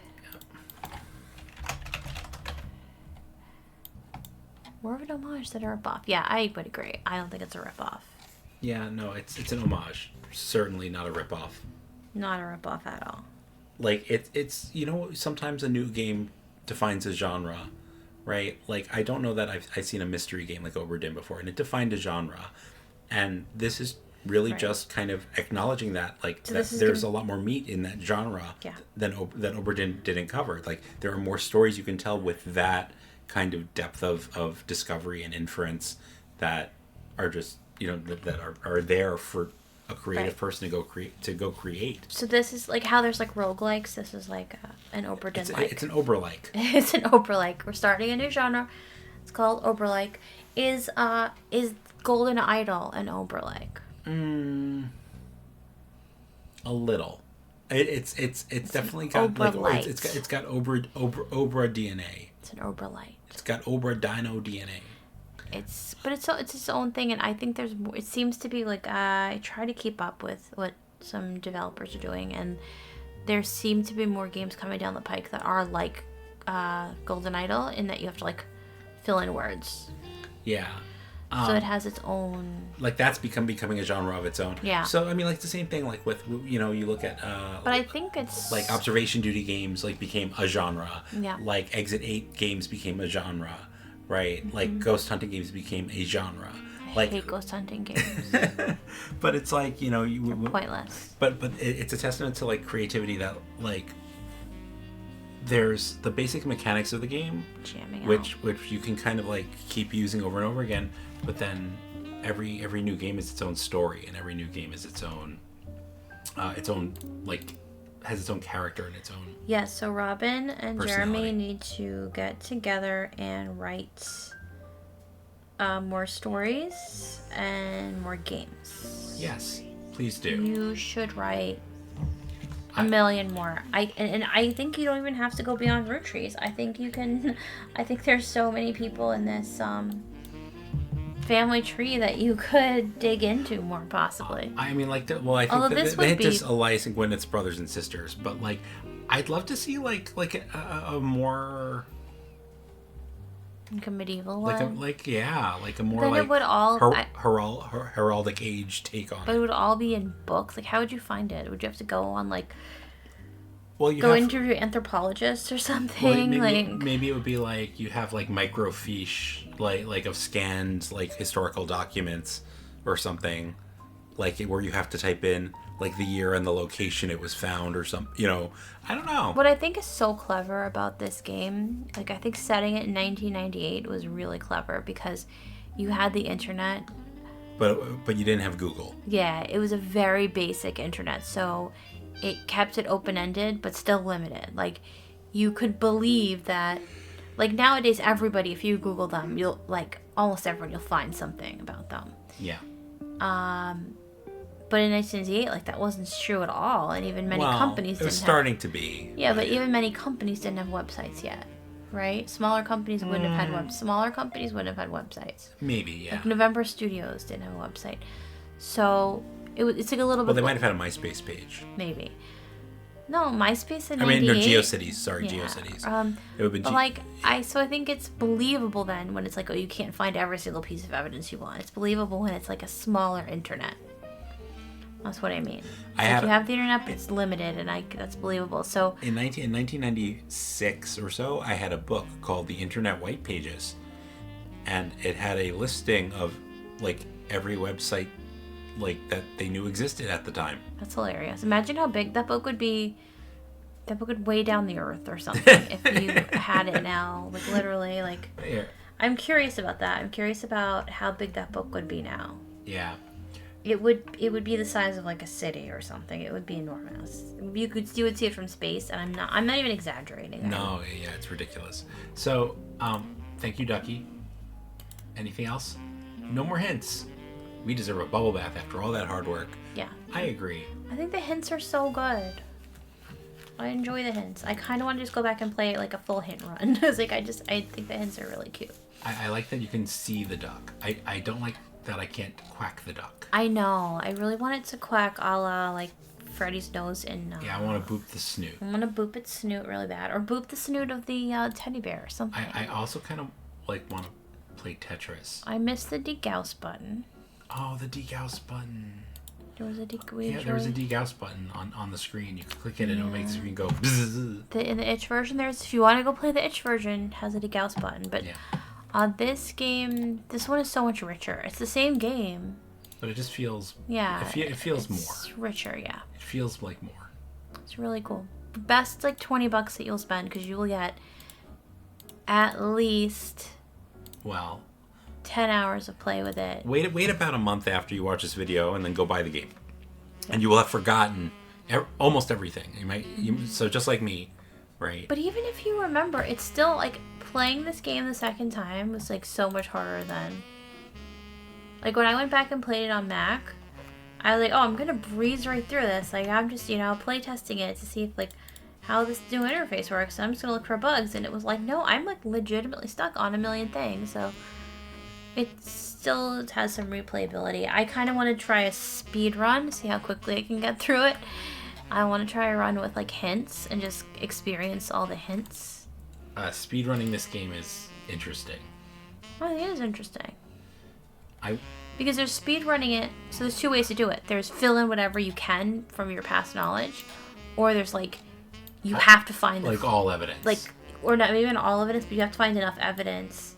Speaker 1: more of an homage than a ripoff. Yeah, I would agree. I don't think it's a ripoff.
Speaker 2: Yeah, no, it's an homage. Certainly not a ripoff.
Speaker 1: Not a ripoff at all.
Speaker 2: Like it's sometimes a new game defines a genre, right? Like I don't know that I've seen a mystery game like Oberdin before, and it defined a genre, and this is really just kind of acknowledging that there's a lot more meat in that genre than Oberdin didn't cover. Like there are more stories you can tell with that kind of depth of discovery and inference that are just that are there for a creative person to go create.
Speaker 1: So this is like how there's like roguelikes. This is like an Oberdin-like.
Speaker 2: It's an Ober-like.
Speaker 1: It's an Ober-like. We're starting a new genre. It's called Ober-like. Is Golden Idol an Ober-like?
Speaker 2: A little. It's definitely got like it's got Ober DNA.
Speaker 1: It's an Ober-like.
Speaker 2: It's got Ober Dino DNA.
Speaker 1: It's its own thing, and I think there's more. It seems to be like I try to keep up with what some developers are doing, and there seem to be more games coming down the pike that are like Golden Idol in that you have to like fill in words.
Speaker 2: Yeah.
Speaker 1: So it has its own.
Speaker 2: Like that's becoming a genre of its own.
Speaker 1: Yeah.
Speaker 2: So I mean, like the same thing, like with you look at.
Speaker 1: But I think it's
Speaker 2: like observation duty games like became a genre.
Speaker 1: Yeah.
Speaker 2: Like Exit 8 games became a genre, right? Mm-hmm. Like ghost hunting games became a genre.
Speaker 1: I hate ghost hunting games.
Speaker 2: But it's like
Speaker 1: pointless.
Speaker 2: But it's a testament to like creativity that like. There's the basic mechanics of the game, which you can kind of like keep using over and over again, but then every new game is its own story, and every new game is its own like has its own character and its own.
Speaker 1: Yeah, so Robin and Jeremy need to get together and write more stories and more games.
Speaker 2: Yes, please do.
Speaker 1: You should write a million more. I think you don't even have to go beyond Roottrees. I think you can. I think there's so many people in this family tree that you could dig into more possibly.
Speaker 2: I mean, like, I think they hit just Elias and Gwyneth's brothers and sisters, but like, I'd love to see like a more.
Speaker 1: Like a medieval one?
Speaker 2: Like a more
Speaker 1: then
Speaker 2: like
Speaker 1: it would all
Speaker 2: heraldic age take on it.
Speaker 1: But it would all be in books. Like, how would you find it? Would you have to go on like interview anthropologists or something?
Speaker 2: Maybe it would be like you have like microfiche like of scanned like historical documents or something, like where you have to type in like the year and the location it was found or something. I don't know.
Speaker 1: What I think is so clever about this game, like I think setting it in 1998 was really clever because you had the internet.
Speaker 2: But you didn't have Google.
Speaker 1: Yeah, it was a very basic internet, so it kept it open-ended but still limited. Like you could believe that, like nowadays everybody, if you Google them, you'll like almost everyone, you'll find something about them.
Speaker 2: Yeah.
Speaker 1: But in 1998, like, that wasn't true at all, and even many companies didn't
Speaker 2: it was starting to be.
Speaker 1: Yeah, but even many companies didn't have websites yet, right? Smaller companies wouldn't have had Smaller companies wouldn't have had websites.
Speaker 2: Maybe, yeah.
Speaker 1: Like November Studios didn't have a website, so it's like a little bit.
Speaker 2: Well, they might have had a MySpace page.
Speaker 1: Maybe. No, MySpace in 98.
Speaker 2: I mean, no, GeoCities. Sorry,
Speaker 1: Yeah.
Speaker 2: GeoCities. It would have been
Speaker 1: so I think it's believable then when it's like, oh, you can't find every single piece of evidence you want. It's believable when it's like a smaller internet. That's what I mean. You have the internet, but it's limited, and that's believable. So
Speaker 2: in 1996 or so, I had a book called The Internet White Pages, and it had a listing of like every website like that they knew existed at the time.
Speaker 1: That's hilarious. Imagine how big that book would be. That book would weigh down the earth or something if you had it now. Like literally, like.
Speaker 2: Yeah.
Speaker 1: I'm curious about that. I'm curious about how big that book would be now.
Speaker 2: Yeah.
Speaker 1: It would be the size of like a city or something. It would be enormous. You would see it from space, and I'm not even exaggerating.
Speaker 2: No, yeah, it's ridiculous. So, thank you, Ducky. Anything else? No more hints. We deserve a bubble bath after all that hard work.
Speaker 1: Yeah.
Speaker 2: I agree.
Speaker 1: I think the hints are so good. I enjoy the hints. I kind of want to just go back and play like a full hint run. It's like I think the hints are really cute.
Speaker 2: I like that you can see the duck. I don't like that I can't quack the duck.
Speaker 1: I know. I really want it to quack a la like Freddy's nose in.
Speaker 2: Yeah, I want to boop the snoot.
Speaker 1: I want to boop its snoot really bad, or boop the snoot of the teddy bear or something.
Speaker 2: I also kind of like want to play Tetris.
Speaker 1: I missed the degauss button.
Speaker 2: Oh, the degauss button.
Speaker 1: There was a
Speaker 2: there's a degauss button on the screen. You can click it and it'll make the screen go bzzz.
Speaker 1: In the itch version, if you want to go play the itch version, it has a degauss button. But this game, this one is so much richer. It's the same game.
Speaker 2: But it just feels...
Speaker 1: Yeah.
Speaker 2: It feels more.
Speaker 1: It's richer, yeah.
Speaker 2: It feels like more.
Speaker 1: It's really cool. Best like $20 that you'll spend, because you will get at least...
Speaker 2: Well...
Speaker 1: 10 hours of play with it.
Speaker 2: Wait about a month after you watch this video and then go buy the game. And you will have forgotten almost everything. So just like me, right?
Speaker 1: But even if you remember, it's still like playing this game the second time was like so much harder than... Like when I went back and played it on Mac, I was like, oh, I'm going to breeze right through this. Like I'm just, play testing it to see if like how this new interface works. And I'm just going to look for bugs. And it was like, no, I'm like legitimately stuck on a million things. So... It still has some replayability. I kind of want to try a speed run, see how quickly I can get through it. I want to try a run with like hints and just experience all the hints.
Speaker 2: Speed running this game is interesting.
Speaker 1: Oh, it is interesting. Because there's speed running it, so there's two ways to do it. There's fill in whatever you can from your past knowledge, or there's like you have to find
Speaker 2: like all evidence.
Speaker 1: Like, or not even all evidence, but you have to find enough evidence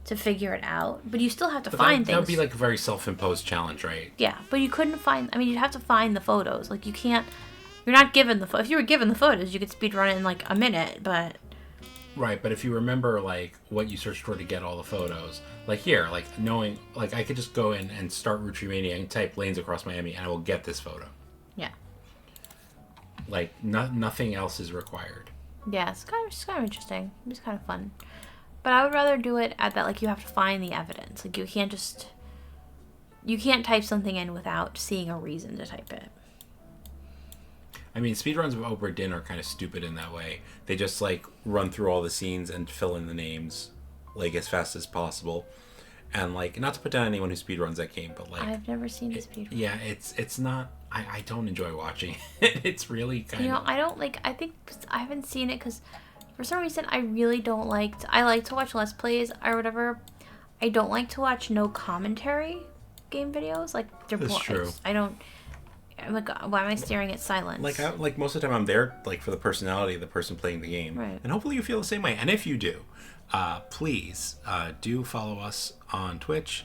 Speaker 1: to figure it out, but you still have to find things.
Speaker 2: That would be like a very self-imposed challenge, right?
Speaker 1: Yeah, but you couldn't find... you'd have to find the photos. Like, you can't... You're not given the... If you were given the photos, you could speedrun it in, like, a minute, but...
Speaker 2: Right, but if you remember, like, what you searched for to get all the photos... Like, here, like, knowing... Like, I could just go in and start Roottreemania and type lanes across Miami, and I will get this photo.
Speaker 1: Yeah.
Speaker 2: Like, nothing else is required.
Speaker 1: Yeah, it's kind of interesting. It's kind of fun. But I would rather do it at that, like, you have to find the evidence. Like, you can't type something in without seeing a reason to type it.
Speaker 2: I mean, speedruns of Obra Dinn are kind of stupid in that way. They just, like, run through all the scenes and fill in the names, like, as fast as possible. And, like, not to put down anyone who speedruns that game, but, like...
Speaker 1: I've never seen a speedrun.
Speaker 2: Yeah, it's not... I don't enjoy watching it. It's really kind of...
Speaker 1: I don't, like... I think I haven't seen it because... For some reason, I really don't like... I like to watch Let's Plays or whatever. I don't like to watch no commentary game videos. Like, they're
Speaker 2: That's true.
Speaker 1: I don't... I'm like, why am I staring at silence?
Speaker 2: Like most of the time, I'm there, like, for the personality of the person playing the game.
Speaker 1: Right.
Speaker 2: And hopefully you feel the same way. And if you do, please do follow us on Twitch.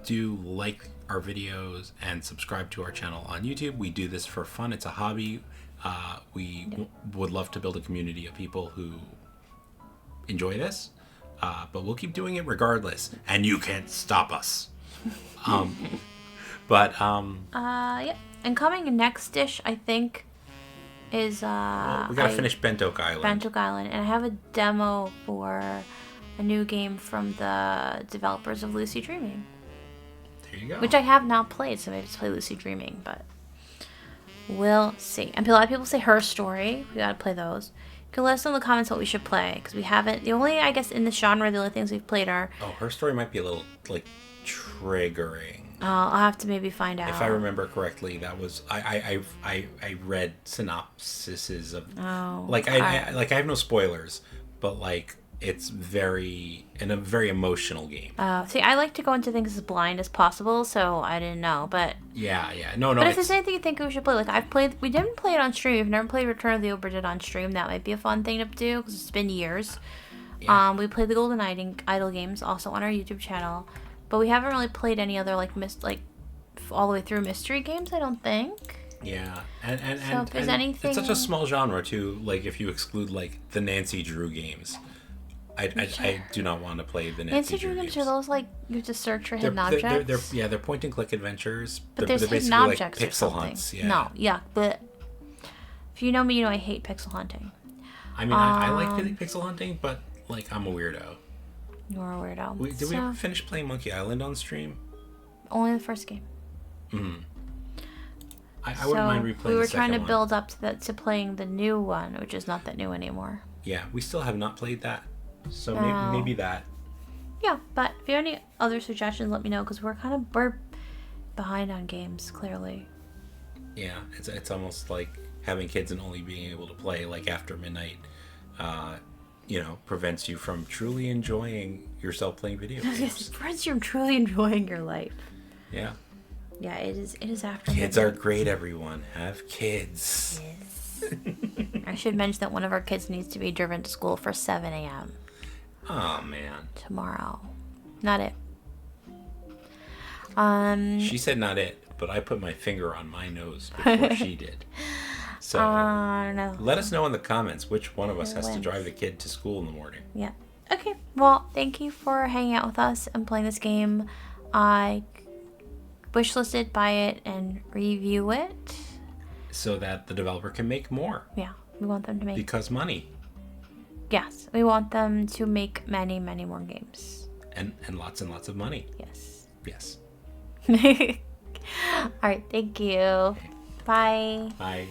Speaker 2: Do like our videos and subscribe to our channel on YouTube. We do this for fun. It's a hobby. We would love to build a community of people who enjoy this, but we'll keep doing it regardless, and you can't stop us. Yeah.
Speaker 1: And coming next dish, I think, is
Speaker 2: we gotta finish Bent Oak Island.
Speaker 1: And I have a demo for a new game from the developers of Lucid Dreaming.
Speaker 2: There There you go.
Speaker 1: Which I have not played, so maybe just play Lucid Dreaming, but we'll see. And a lot of people say Her Story. We gotta play those. You can let us know in the comments what we should play, because we haven't. The only, I guess, in the genre, the only things we've played are.
Speaker 2: Oh, Her Story might be a little like triggering.
Speaker 1: I'll have to maybe find out.
Speaker 2: If I remember correctly, that was I read synopsises of like I have no spoilers, but like it's a very emotional game.
Speaker 1: See, I like to go into things as blind as possible, so I didn't know, but
Speaker 2: no.
Speaker 1: But if there's anything you think we should play, like we didn't play it on stream. We've never played Return of the Obra Did on stream. That might be a fun thing to do because it's been years.
Speaker 2: Yeah.
Speaker 1: We played the Golden Idol games also on our YouTube channel. But we haven't really played any other all the way through mystery games, I don't think.
Speaker 2: Yeah, and
Speaker 1: So if there's anything,
Speaker 2: it's such a small genre too. Like if you exclude like the Nancy Drew games, I do not want to play the Nancy Drew games.
Speaker 1: Are those like you have to search for hidden objects?
Speaker 2: They're point and click adventures.
Speaker 1: But there's
Speaker 2: they're
Speaker 1: hidden
Speaker 2: basically
Speaker 1: objects
Speaker 2: like
Speaker 1: or
Speaker 2: pixel
Speaker 1: something.
Speaker 2: hunts. Yeah.
Speaker 1: No, yeah, but if you know me, you know I hate pixel hunting.
Speaker 2: I mean, I like pixel hunting, but like I'm a weirdo.
Speaker 1: You're a weirdo.
Speaker 2: Did we ever finish playing Monkey Island on stream?
Speaker 1: Only the first game.
Speaker 2: Mm-hmm. I wouldn't mind replaying the second one.
Speaker 1: We were trying to build up to playing the new one, which is not that new anymore.
Speaker 2: Yeah, we still have not played that. So maybe that.
Speaker 1: Yeah, but if you have any other suggestions, let me know, because we're behind on games, clearly.
Speaker 2: Yeah, it's almost like having kids and only being able to play like after midnight, prevents you from truly enjoying yourself playing video games.
Speaker 1: It prevents you from truly enjoying your life.
Speaker 2: Yeah.
Speaker 1: Yeah, it is after
Speaker 2: Kids
Speaker 1: midnight.
Speaker 2: are great, everyone. Have kids.
Speaker 1: Yes. I should mention that one of our kids needs to be driven to school for 7 a.m.
Speaker 2: Oh, man.
Speaker 1: tomorrow. Not it.
Speaker 2: She said not it, but I put my finger on my nose before she did. So
Speaker 1: no.
Speaker 2: let us know in the comments which one of us has to drive the kid to school in the morning.
Speaker 1: Yeah. Okay. Well, thank you for hanging out with us and playing this game. I wishlisted, buy it, and review it.
Speaker 2: So that the developer can make more.
Speaker 1: Yeah. We want them to make...
Speaker 2: Because money.
Speaker 1: Yes. We want them to make many, many more games.
Speaker 2: And lots of money.
Speaker 1: Yes.
Speaker 2: Yes.
Speaker 1: All right. Thank you. Bye.
Speaker 2: Bye.